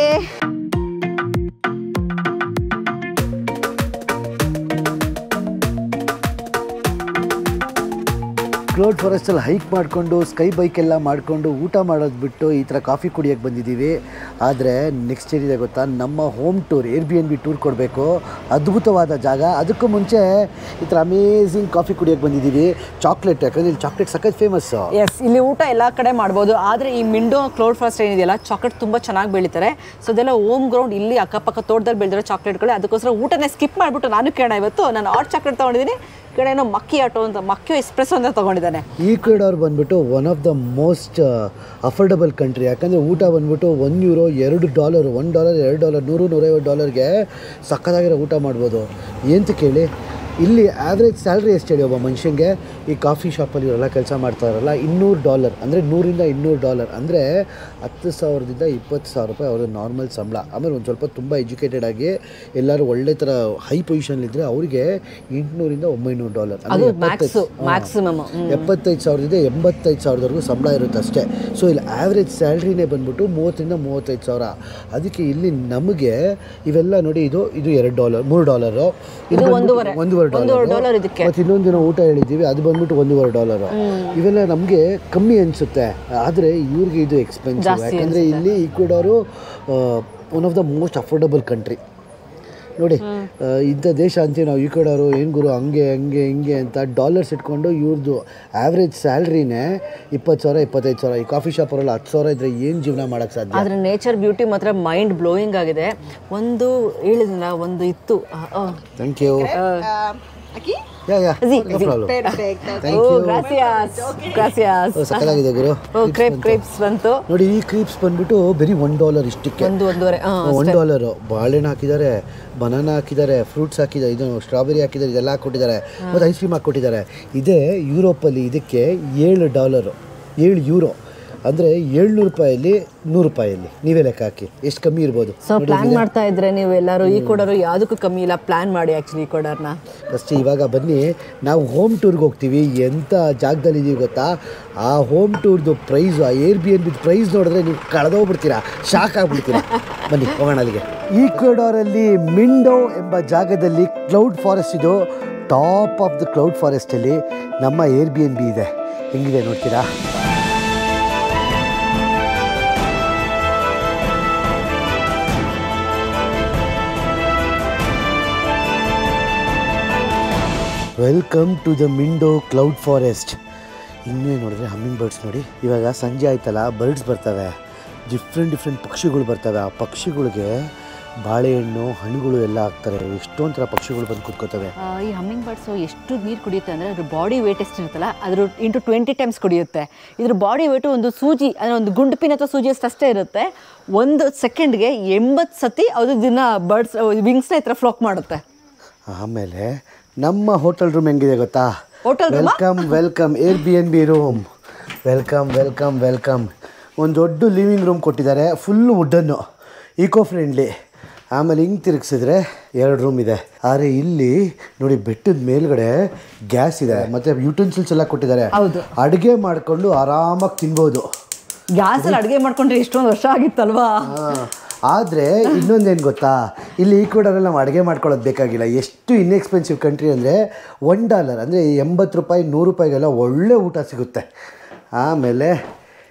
ಕ್ಲೌಡ್ ಫಾರೆಸ್ಟಲ್ಲಿ ಹೈಕ್ ಮಾಡಿಕೊಂಡು ಸ್ಕೈ ಬೈಕ್ ಎಲ್ಲ ಮಾಡಿಕೊಂಡು ಊಟ ಮಾಡೋದು ಬಿಟ್ಟು ಈ ಥರ ಕಾಫಿ ಕುಡಿಯೋಕ್ಕೆ ಬಂದಿದ್ದೀವಿ. ಆದರೆ ನೆಕ್ಸ್ಟ್ ಏನಿದೆ ಗೊತ್ತಾ, ನಮ್ಮ ಹೋಮ್ ಟೂರ್ Airbnb ಟೂರ್ ಕೊಡಬೇಕು. ಅದ್ಭುತವಾದ ಜಾಗ. ಅದಕ್ಕೂ ಮುಂಚೆ ಈ ಥರ ಅಮೇಝಿಂಗ್ ಕಾಫಿ ಕುಡಿಯೋಕ್ಕೆ ಬಂದಿದ್ದೀವಿ. ಚಾಕ್ಲೇಟ್, ಯಾಕಂದರೆ ಇಲ್ಲಿ ಚಾಕ್ಲೇಟ್ ಸಖತ್ ಫೇಮಸ್ಸು. ಎಸ್, ಇಲ್ಲಿ ಊಟ ಎಲ್ಲ ಕಡೆ ಮಾಡ್ಬೋದು. ಆದರೆ ಈ ಮಿಂಡೋ ಕ್ಲೌಡ್ ಫಾರೆಸ್ಟ್ ಏನಿದೆಯಲ್ಲ, ಚಾಕ್ಲೇಟ್ ತುಂಬ ಚೆನ್ನಾಗಿ ಬೆಳೀತಾರೆ. ಸೊ ಅದೆಲ್ಲ ಹೋಮ್ ಗ್ರೌಂಡ್, ಇಲ್ಲಿ ಅಕ್ಕಪಕ್ಕ ತೋಟದಲ್ಲಿ ಬೆಳೆದಿರೋ ಚಾಕ್ಲೇಟ್ಗಳು. ಅದಕ್ಕೋಸ್ಕರ ಊಟನೇ ಸ್ಕಿಪ್ ಮಾಡಿಬಿಟ್ಟು ನಾನು ಕೇಳೋಣ. ಇವತ್ತು ನಾನು ಹಾಟ್ ಚಾಕ್ಲೇಟ್ ತೊಗೊಂಡಿದ್ದೀನಿ, ಈ ಕಡೆ ಏನೋ ಮಕ್ಕಿ ಆಟೋ ಅಂತ ಮಕ್ಕಿ ಎಕ್ಸ್ಪ್ರೆಸ್ ಅಂತ ತೊಗೊಂಡಿದ್ದಾನೆ. ಈಕ್ವೆಡಾರ್ ಬಂದ್ಬಿಟ್ಟು one of the most affordable country. ಯಾಕಂದರೆ ಊಟ ಬಂದ್ಬಿಟ್ಟು €1 $2 $1 $2 $100 $150 ಸಕ್ಕತ್ತಾಗಿರೋ ಊಟ ಮಾಡ್ಬೋದು. ಎಂತ ಕೇಳಿ, ಇಲ್ಲಿ ಆ್ಯಾವ್ರೇಜ್ ಸ್ಯಾಲ್ರಿ ಎಷ್ಟು ಹೇಳಿ ಒಬ್ಬ ಮನುಷ್ಯಂಗೆ ಈ ಕಾಫಿ ಶಾಪಲ್ಲಿ ಇವರೆಲ್ಲ ಕೆಲಸ ಮಾಡ್ತಾರಲ್ಲ, $200 ಅಂದರೆ $100 ಇಂದ $200 ಅಂದರೆ $10,000 ಇಂದ $20,000 ಅವ್ರ ನಾರ್ಮಲ್ ಸಂಬಳ. ಆಮೇಲೆ ಒಂದು ಸ್ವಲ್ಪ ತುಂಬ ಎಜುಕೇಟೆಡ್ ಆಗಿ ಎಲ್ಲರೂ ಒಳ್ಳೆ ಥರ ಹೈ ಪೊಸಿಷನ್ಲಿದ್ದರೆ ಅವರಿಗೆ $800 ಇಂದ $900 ಅಂದರೆ ಮ್ಯಾಕ್ಸಿಮಮ್ 75,000 $85,000 ಸಂಬಳ ಇರುತ್ತೆ ಅಷ್ಟೇ. ಸೊ ಇಲ್ಲಿ ಆ್ಯಾವ್ರೇಜ್ ಸ್ಯಾಲ್ರಿನೇ ಬಂದ್ಬಿಟ್ಟು 30,000 ಇಂದ 35,000. ಅದಕ್ಕೆ ಇಲ್ಲಿ ನಮಗೆ ಇವೆಲ್ಲ ನೋಡಿ, ಇದು $2 $3 ಇದು $1.5 ಮತ್ತು ಇನ್ನೊಂದು ದಿನ ಊಟ ಹೇಳಿದ್ದೀವಿ, ಅದು ಬಂದ್ಬಿಟ್ಟು $1.5. ಇವೆಲ್ಲ ನಮಗೆ ಕಮ್ಮಿ ಅನಿಸುತ್ತೆ, ಆದರೆ ಇವ್ರಿಗೆ ಇದು ಎಕ್ಸ್ಪೆನ್ಸಿವ್. ಯಾಕಂದರೆ ಇಲ್ಲಿ Ecuador one of the most affordable country. ನೋಡಿ, ಇಂಥ ದೇಶ ಅಂತೀವಿ ನಾವು ಈಕ್ವೆಡಾರು, ಏನು ಗುರು ಹಂಗೆ ಹಂಗೆ ಹಿಂಗೆ ಅಂತ ಡಾಲರ್ಸ್ ಇಟ್ಕೊಂಡು ಇವ್ರದ್ದು ಆ್ಯಾವ್ರೇಜ್ ಸ್ಯಾಲ್ರಿನೇ 20,000 25,000. ಈ ಕಾಫಿ ಶಾಪವರೆಲ್ಲ 10,000 ಇದ್ದರೆ ಏನು ಜೀವನ ಮಾಡೋಕ್ಕೆ ಸಾಧ್ಯ? ಆದರೆ ನೇಚರ್ ಬ್ಯೂಟಿ ಮಾತ್ರ ಮೈಂಡ್ ಬ್ಲೋಯಿಂಗ್ ಆಗಿದೆ. ಒಂದು ಹೇಳಿದ್ನ ಒಂದು ಇತ್ತು. Thank you. Aquí? Yeah. Sí, No problem. Perfecto. Thank you. Gracias. ಸಕ್ಕತ್ತಾಗಿದೆ ಗುರು. ಕ್ರೇಪ್ಸ್ ಬಂತು ನೋಡಿ, ಈ ಕ್ರೀಪ್ಸ್ ಬಂದ್ಬಿಟ್ಟು ಬರೀ $1 ಇಷ್ಟಕ್ಕೆ. $1 ಬಾಳೆಹಣ್ಣು ಹಾಕಿದ್ದಾರೆ, ಬನಾನಾ ಹಾಕಿದ್ದಾರೆ, ಫ್ರೂಟ್ಸ್ ಹಾಕಿದ್ದಾರೆ, ಇದು ಸ್ಟ್ರಾಬೆರಿ ಹಾಕಿದ್ದಾರೆ, ಇದೆಲ್ಲ ಹಾಕ್ಕೊಟ್ಟಿದ್ದಾರೆ, ಮತ್ತು ಐಸ್ ಕ್ರೀಮ್ ಹಾಕ್ಕೊಟ್ಟಿದ್ದಾರೆ. ಇದೇ ಯುರೋಪಲ್ಲಿ ಇದಕ್ಕೆ €7 ಅಂದರೆ ₹700 ₹100 ನೀವೇ ಲೆಕ್ಕ ಹಾಕಿ ಎಷ್ಟು ಕಮ್ಮಿ ಇರ್ಬೋದು. ಸೊ ಪ್ಲಾನ್ ಮಾಡ್ತಾ ಇದ್ರೆ ನೀವು ಎಲ್ಲರೂ ಈಕ್ವೆಡಾರ್ ಯಾವುದಕ್ಕೂ ಕಮ್ಮಿ ಇಲ್ಲ, ಪ್ಲಾನ್ ಮಾಡಿ ಆ್ಯಕ್ಚುಲಿ ಈಕ್ವೆಡಾರ್ನ. ಫಸ್ಟ್ ಇವಾಗ ಬನ್ನಿ, ನಾವು ಹೋಮ್ ಟೂರ್ಗೆ ಹೋಗ್ತೀವಿ. ಎಂಥ ಜಾಗದಲ್ಲಿ ಇದೀವಿ ಗೊತ್ತಾ? ಆ ಹೋಮ್ ಟೂರ್ದು ಪ್ರೈಸು, ಆ Airbnb ಪ್ರೈಸ್ ನೋಡಿದ್ರೆ ನೀವು ಕಳೆದೋಗ್ಬಿಡ್ತೀರಾ, ಶಾಕ್ ಆಗಿಬಿಡ್ತೀರಾ. ಬನ್ನಿ ಹೋಗೋಣ ಅಲ್ಲಿಗೆ. ಈಕ್ವೆಡಾರಲ್ಲಿ ಮಿಂಡೋ ಎಂಬ ಜಾಗದಲ್ಲಿ ಕ್ಲೌಡ್ ಫಾರೆಸ್ಟ್, ಇದು ಟಾಪ್ ಆಫ್ ದ ಕ್ಲೌಡ್ ಫಾರೆಸ್ಟಲ್ಲಿ ನಮ್ಮ Airbnb ಇದೆ. ಹೆಂಗಿದೆ ನೋಡ್ತೀರಾ? Welcome to the Mindo cloud forest. ಇನ್ನೂ ನೋಡಿದ್ರೆ ಹಮ್ಮಿಂಗ್ ಬರ್ಡ್ಸ್ ನೋಡಿ. ಇವಾಗ ಸಂಜೆ ಆಯ್ತಲ್ಲ, ಬರ್ಡ್ಸ್ ಬರ್ತವೆ, ಡಿಫ್ರೆಂಟ್ ಪಕ್ಷಿಗಳು ಬರ್ತವೆ. ಆ ಪಕ್ಷಿಗಳಿಗೆ ಬಾಳೆಹಣ್ಣು ಹಣ್ಣುಗಳು ಎಲ್ಲ ಹಾಕ್ತಾರೆ. ಎಷ್ಟೊಂದು ಥರ ಪಕ್ಷಿಗಳು ಬಂದು ಕೂತ್ಕೋತವೆ. ಈ ಹಮ್ಮಿಂಗ್ ಬರ್ಡ್ಸು ಎಷ್ಟು ನೀರು ಕುಡಿಯುತ್ತೆ ಅಂದರೆ ಅದ್ರ ಬಾಡಿ ವೇಟ್ ಎಷ್ಟಿರುತ್ತಲ್ಲ ಅದ್ರ ಇಂಟು 20 ಟೈಮ್ಸ್ ಕುಡಿಯುತ್ತೆ. ಇದ್ರ ಬಾಡಿ ವೇಟು ಒಂದು ಸೂಜಿ ಅಂದರೆ ಒಂದು ಗುಂಡುಪಿನ ಅಥವಾ ಸೂಜಿ ಅಷ್ಟೇ ಇರುತ್ತೆ. 1 ಸೆಕೆಂಡ್ಗೆ 80 ಸತಿ ಅದು ದಿನ ಬರ್ಡ್ಸ್ ವಿಂಗ್ಸ್ನ ಈ ಥರ ಫ್ಲಾಕ್ ಮಾಡುತ್ತೆ. ಆಮೇಲೆ ನಮ್ಮ ಹೋಟೆಲ್ ರೂಮ್ ಹೆಂಗಿದೆ ಗೊತ್ತಾ? Welcome Airbnb room. ವೆಲ್ಕಮ್. ಒಂದು ದೊಡ್ಡ ಲಿವಿಂಗ್ ರೂಮ್ ಕೊಟ್ಟಿದ್ದಾರೆ, ಫುಲ್ಲು ವುಡ್ಡನ್ನು, ಈಕೋ ಫ್ರೆಂಡ್ಲಿ. ಆಮೇಲೆ ಹಿಂಗೆ ತಿರುಗಿಸಿದ್ರೆ 2 ರೂಮ್ ಇದೆ. ಆದರೆ ಇಲ್ಲಿ ನೋಡಿ, ಬೆಟ್ಟದ ಮೇಲ್ಗಡೆ ಗ್ಯಾಸ್ ಇದೆ, ಮತ್ತು ಯುಟೆನ್ಸಿಲ್ಸ್ ಎಲ್ಲ ಕೊಟ್ಟಿದ್ದಾರೆ. ಅಡುಗೆ ಮಾಡಿಕೊಂಡು ಆರಾಮಾಗಿ ತಿನ್ಬೋದು. ಗ್ಯಾಸಲ್ಲಿ ಅಡುಗೆ ಮಾಡ್ಕೊಂಡ್ರೆ ಎಷ್ಟೊಂದು ವರ್ಷ ಆಗಿತ್ತಲ್ವಾ? ಆದರೆ ಇನ್ನೊಂದೇನು ಗೊತ್ತಾ, ಇಲ್ಲಿ ಈಕ್ವೆಡಾರಲ್ಲಿ ನಾವು ಅಡುಗೆ ಮಾಡ್ಕೊಳ್ಳೋದು ಬೇಕಾಗಿಲ್ಲ. ಎಷ್ಟು ಇನ್ಎಕ್ಸ್ಪೆನ್ಸಿವ್ ಕಂಟ್ರಿ ಅಂದರೆ $1 ಅಂದರೆ $80 $100 ಒಳ್ಳೆ ಊಟ ಸಿಗುತ್ತೆ. ಆಮೇಲೆ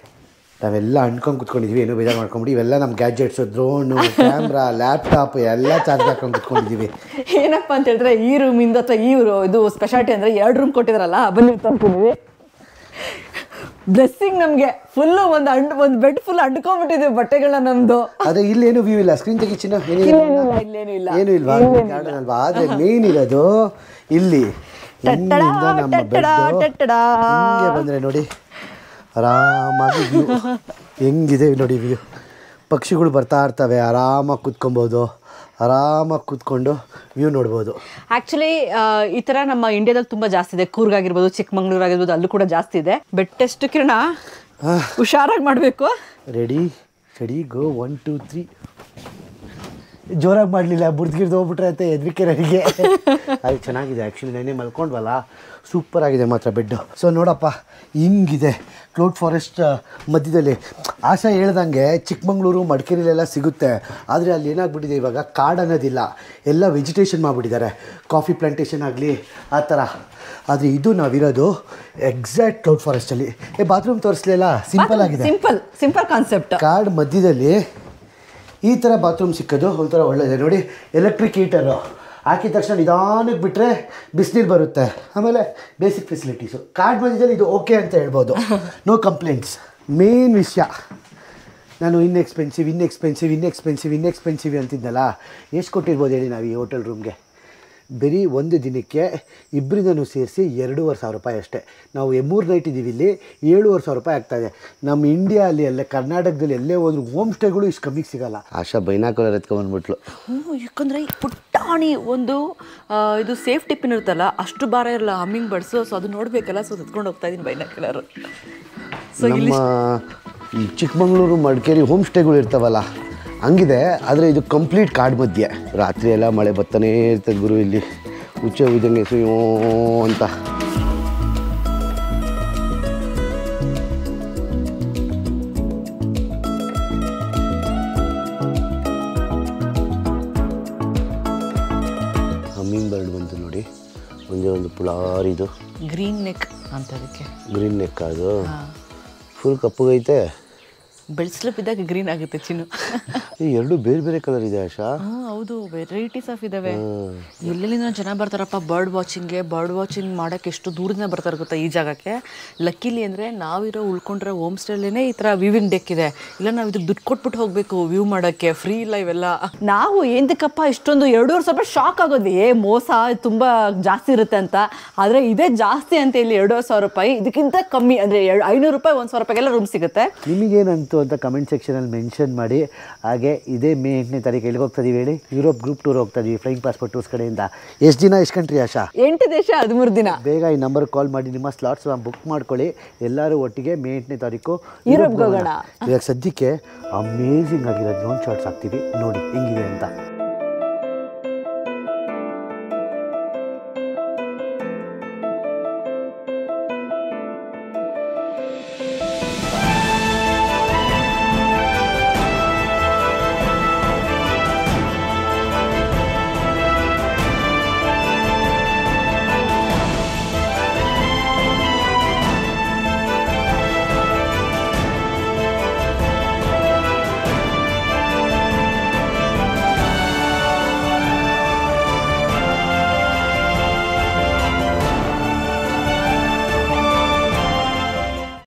ನಾವೆಲ್ಲ ಅಂದ್ಕೊಂಡು ಕುತ್ಕೊಂಡಿದ್ದೀವಿ, ಏನೋ ಬೇಜಾರು ಮಾಡ್ಕೊಂಬಿಡಿ. ಇವೆಲ್ಲ ನಮ್ಮ ಗ್ಯಾಜೆಟ್ಸು, ಡ್ರೋನು, ಕ್ಯಾಮ್ರಾ, ಲ್ಯಾಪ್ಟಾಪ್ ಎಲ್ಲ ಚಾರ್ಜ್ ಹಾಕೊಂಡು ಕುತ್ಕೊಂಡಿದ್ದೀವಿ. ಏನಪ್ಪ ಅಂತ ಹೇಳಿದ್ರೆ ಈ ರೂಮಿಂದ ಅಥವಾ ಇದು ಸ್ಪೆಷಾಲಿಟಿ ಅಂದರೆ 2 ರೂಮ್ ಕೊಟ್ಟಿದ್ದಾರಲ್ಲ, ಬನ್ನಿ ತರ್ತೀವಿ. ಬ್ಲೆಸ್ಸಿಂಗ್ ನಮಗೆ ಫುಲ್ಲು ಒಂದು ಬೆಡ್ ಫುಲ್ ಅಂಡ್ಕೊಂಡ್ಬಿಟ್ಟಿದ್ದೀವಿ ಬಟ್ಟೆಗಳನ್ನ ನಮ್ಮದು. ಅದೇ ಇಲ್ಲೇನು ವ್ಯೂ ಇಲ್ಲ, ಸ್ಕ್ರೀನ್ ತೆಗಿಚಿನ ಏನು ಇಲ್ವಾ ಅಲ್ವಾ? ಆದರೆ ಮೇನ್ ಇರೋದು ಇಲ್ಲಿ ನಮ್ಮ ಬೆಡ್. ಹಿಂಗೆ ಬಂದರೆ ನೋಡಿ, ಆರಾಮಾಗಿ ವ್ಯೂ ಹೆಂಗಿದೆ ನೋಡಿ. ವ್ಯೂ ಪಕ್ಷಿಗಳು ಬರ್ತಾ ಇರ್ತವೆ, ಆರಾಮಾಗಿ ಕೂತ್ಕೊಬೋದು, ಆರಾಮಾಗಿ ಕೂತ್ಕೊಂಡು ವ್ಯೂ ನೋಡ್ಬೋದು. ಆ್ಯಕ್ಚುಲಿ ಈ ಥರ ನಮ್ಮ ಇಂಡಿಯಾದಲ್ಲಿ ತುಂಬ ಜಾಸ್ತಿ ಇದೆ. ಕೂರ್ಗ್ ಆಗಿರ್ಬೋದು, ಚಿಕ್ಕಮಂಗ್ಳೂರು ಆಗಿರ್ಬೋದು, ಅಲ್ಲೂ ಕೂಡ ಜಾಸ್ತಿ ಇದೆ. ಬೆಡ್ ಟೆಸ್ಟ್ ಕಿರಣ ಹುಷಾರಾಗಿ ಮಾಡಬೇಕು. ರೆಡಿ ಗೋ 1 2 3. ಜೋರಾಗಿ ಮಾಡಲಿಲ್ಲ, ಬುರ್ದ್ಗಿರ್ದು ಹೋಗ್ಬಿಟ್ರೆ ಅಂತ ಹೆದರಿಕೆ ನನಗೆ. ಅದು ಚೆನ್ನಾಗಿದೆ ಆ್ಯಕ್ಚುಲಿ, ನೆನ್ನೆ ಮಲ್ಕೊಂಡ್ವಲ್ಲ, ಸೂಪರ್ ಆಗಿದೆ ಮಾತ್ರ ಬೆಡ್ಡು. ಸೊ ನೋಡಪ್ಪ, ಹಿಂಗಿದೆ ಕ್ಲೌಡ್ ಫಾರೆಸ್ಟ್ ಮಧ್ಯದಲ್ಲಿ. ಆಶಾ ಹೇಳ್ದಂಗೆ ಚಿಕ್ಕಮಂಗ್ಳೂರು ಮಡಿಕೇರಿಲೆಲ್ಲ ಸಿಗುತ್ತೆ, ಆದರೆ ಅಲ್ಲಿ ಏನಾಗ್ಬಿಟ್ಟಿದೆ ಇವಾಗ, ಕಾಡು ಅನ್ನೋದಿಲ್ಲ, ಎಲ್ಲ ವೆಜಿಟೇಷನ್ ಮಾಡಿಬಿಟ್ಟಿದ್ದಾರೆ, ಕಾಫಿ ಪ್ಲಾಂಟೇಷನ್ ಆಗಲಿ ಆ ಥರ. ಆದರೆ ಇದು ನಾವಿರೋದು ಎಕ್ಸಾಕ್ಟ್ ಕ್ಲೌಡ್ ಫಾರೆಸ್ಟಲ್ಲಿ. ಬಾತ್ರೂಮ್ ತೋರಿಸ್ಲಿಲ್ಲ, ಸಿಂಪಲ್ ಆಗಿದೆ, ಸಿಂಪಲ್ ಕಾನ್ಸೆಪ್ಟ್. ಕಾಡು ಮಧ್ಯದಲ್ಲಿ ಈ ಥರ ಬಾತ್ರೂಮ್ ಸಿಕ್ಕೋದು ಒಂಥರ ಒಳ್ಳೆಯದೆ ನೋಡಿ. ಎಲೆಕ್ಟ್ರಿಕ್ ಹೀಟರು ಹಾಕಿದ ತಕ್ಷಣ ನಿಧಾನಕ್ಕೆ ಬಿಟ್ಟರೆ ಬಿಸಿನೀರು ಬರುತ್ತೆ. ಆಮೇಲೆ ಬೇಸಿಕ್ ಫೆಸಿಲಿಟೀಸು ಕಾಡು ಮಧ್ಯದಲ್ಲಿ ಇದು ಓಕೆ ಅಂತ ಹೇಳ್ಬೋದು, ನೋ ಕಂಪ್ಲೇಂಟ್ಸ್. ಮೇನ್ ವಿಷಯ, ನಾನು ಇನ್ಎಕ್ಸ್ಪೆನ್ಸಿವ್ ಅಂತಿದ್ನಲ್ಲ, ಎಷ್ಟು ಕೊಟ್ಟಿರ್ಬೋದು ಹೇಳಿ ನಾವು ಈ ಹೋಟೆಲ್ ರೂಮ್ಗೆ? ಬರೀ ಒಂದು ದಿನಕ್ಕೆ ಇಬ್ಬರಿಂದನೂ ಸೇರಿಸಿ 2,500 ರೂಪಾಯಿ ಅಷ್ಟೇ. ನಾವು 3 ನೈಟ್ ಇದ್ದೀವಿ, ಇಲ್ಲಿ 7,500 ರೂಪಾಯಿ ಆಗ್ತಾಯಿದೆ. ನಮ್ಮ ಇಂಡಿಯಾದಲ್ಲಿ ಎಲ್ಲ ಕರ್ನಾಟಕದಲ್ಲಿ ಎಲ್ಲೇ ಹೋದ್ರು ಹೋಮ್ ಸ್ಟೇಗಳು ಇಷ್ಟು ಕಮ್ಮಿಗೆ ಸಿಗೋಲ್ಲ. ಆಶಾ ಬೈನಾಕುಲರ್ ಎತ್ಕೊಂಡ್ಬಂದ್ಬಿಟ್ಲು. ಯಾಕಂದರೆ ಈ ಪುಟ್ಟಾಣಿ ಒಂದು ಇದು ಸೇಫ್ಟಿ ಪಿನ್ ಇರುತ್ತಲ್ಲ, ಅಷ್ಟು ಭಾರ ಇರಲ್ಲ ಹಮ್ಮಿಂಗ್ ಬರ್ಡ್ಸು. ಸೊ ಅದು ನೋಡಬೇಕಲ್ಲ, ಸೊ ಎತ್ಕೊಂಡು ಹೋಗ್ತಾ ಇದ್ದೀನಿ ಬೈನಾಕುಲರ್. ಸೊ ನಮ್ಮ ಈ ಚಿಕ್ಕಮಂಗ್ಳೂರು ಮಡಿಕೇರಿ ಹೋಮ್ ಸ್ಟೇಗಳು ಇರ್ತಾವಲ್ಲ ಹಂಗಿದೆ, ಆದರೆ ಇದು ಕಂಪ್ಲೀಟ್ ಕಾಡು ಮಧ್ಯೆ. ರಾತ್ರಿ ಎಲ್ಲ ಮಳೆ ಬರ್ತಾನೇ ಇರ್ತದೆ ಗುರು. ಇಲ್ಲಿ ಹುಚ್ಚೆ ಉಯ್ದಂಗೆ ಸುಯ್ಯೋ ಅಂತ. ಹಮ್ಮಿಂಗ್ ಬರ್ಡ್ ಬಂತು ನೋಡಿ, ಒಂದೇ ಒಂದು ಪುಳಾರಿದು ಗ್ರೀನ್ ನೆಕ್ ಅಂತ. ಅದಕ್ಕೆ ಗ್ರೀನ್ ನೆಕ್, ಅದು ಫುಲ್ ಕಪ್ಪಗೈತೆ. ಬೆಳ್ಸ್ಲು ಬಿದ್ದಾಗ ಗ್ರೀನ್ ಆಗುತ್ತೆ ಚಿನ್ನು. ಈ ಎರಡು ಬೇರೆ ಬೇರೆ ಕಲರ್ ಇದೆ ಆಶಾ. ಹೌದು, ವೆರೈಟೀಸ್ ಆಫ್ ಇದಾವೆ. ಎಲ್ಲೆಲ್ಲಿಂದ ಜನ ಬರ್ತಾರಪ್ಪ ಬರ್ಡ್ ವಾಚಿಂಗ್ಗೆ. ಬರ್ಡ್ ವಾಚಿಂಗ್ ಮಾಡೋಕ್ಕೆ ಎಷ್ಟು ದೂರದಿಂದ ಬರ್ತಾರೆ ಗೊತ್ತಾ ಈ ಜಾಗಕ್ಕೆ. ಲಕ್ಕಿಲಿ ಅಂದರೆ ನಾವಿರೋ ಉಳ್ಕೊಂಡ್ರೆ ಹೋಮ್ ಸ್ಟೇಲೇನೆ ಈ ಥರ ವ್ಯೂವಿಂಗ್ ಡೆಕ್ ಇದೆ. ಇಲ್ಲ ನಾವು ಇದು ದುಡ್ಡು ಕೊಟ್ಬಿಟ್ಟು ಹೋಗಬೇಕು ವ್ಯೂ ಮಾಡೋಕ್ಕೆ, ಫ್ರೀ ಇಲ್ಲ ಇವೆಲ್ಲ. ನಾವು ಎಂದಕ್ಕಪ್ಪ ಇಷ್ಟೊಂದು 2,500 ರೂಪಾಯಿ ಶಾಕ್ ಆಗೋದು, ಮೋಸ ತುಂಬ ಜಾಸ್ತಿ ಇರುತ್ತೆ ಅಂತ. ಆದರೆ ಇದೇ ಜಾಸ್ತಿ ಅಂತ. ಇಲ್ಲಿ 2,500 ರೂಪಾಯಿ, ಇದಕ್ಕಿಂತ ಕಮ್ಮಿ ಅಂದರೆ 500 ರೂಪಾಯಿ 1,000 ರೂಪಾಯಿಗೆಲ್ಲ ರೂಮ್ ಸಿಗುತ್ತೆ. ನಿಮಗೇನಂತು ಅಂತ ಕಮೆಂಟ್ ಸೆಕ್ಷನಲ್ಲಿ ಮೆನ್ಷನ್ ಮಾಡಿ. ಹಾಗೆ ಇದೇ ಮೇ 8ನೇ ತಾರೀಕು ಎಲ್ಲಿಗೆ ಹೋಗ್ತಾ ಇದೀವಿ ಹೇಳಿ? ಯುರೋಪ್ ಗ್ರೂಪ್ ಟೂರ್ ಹೋಗ್ತಾ ಇದೀವಿ ಫ್ಲೈಯಿಂಗ್ ಪಾಸ್ಪೋರ್ಟ್ ಟೂರ್ಸ್ ಕಡೆಯಿಂದ. ಎಷ್ಟು ದಿನ, ಎಷ್ಟು ಕಂಟ್ರಿ ಆಶಾ? 8 ದೇಶ 13 ದಿನ. ಬೇಗ ಈ ನಂಬರ್ಗೆ ಕಾಲ್ ಮಾಡಿ ನಿಮ್ಮ ಸ್ಲಾಟ್ಸ್ ಬುಕ್ ಮಾಡ್ಕೊಳ್ಳಿ. ಎಲ್ಲರೂ ಒಟ್ಟಿಗೆ ಮೇ 8ನೇ ತಾರೀಕು ಯುರೋಪ್ಗೆ ಹೋಗೋಣ. ಇವಾಗ ಸದ್ಯಕ್ಕೆ ಅಮೇಝಿಂಗ್ ಆಗಿರೋ ಡ್ರೋನ್ ಶಾಟ್ಸ್ ಹಾಕ್ತೀವಿ ನೋಡಿ ಹೆಂಗಿದೆ ಅಂತ.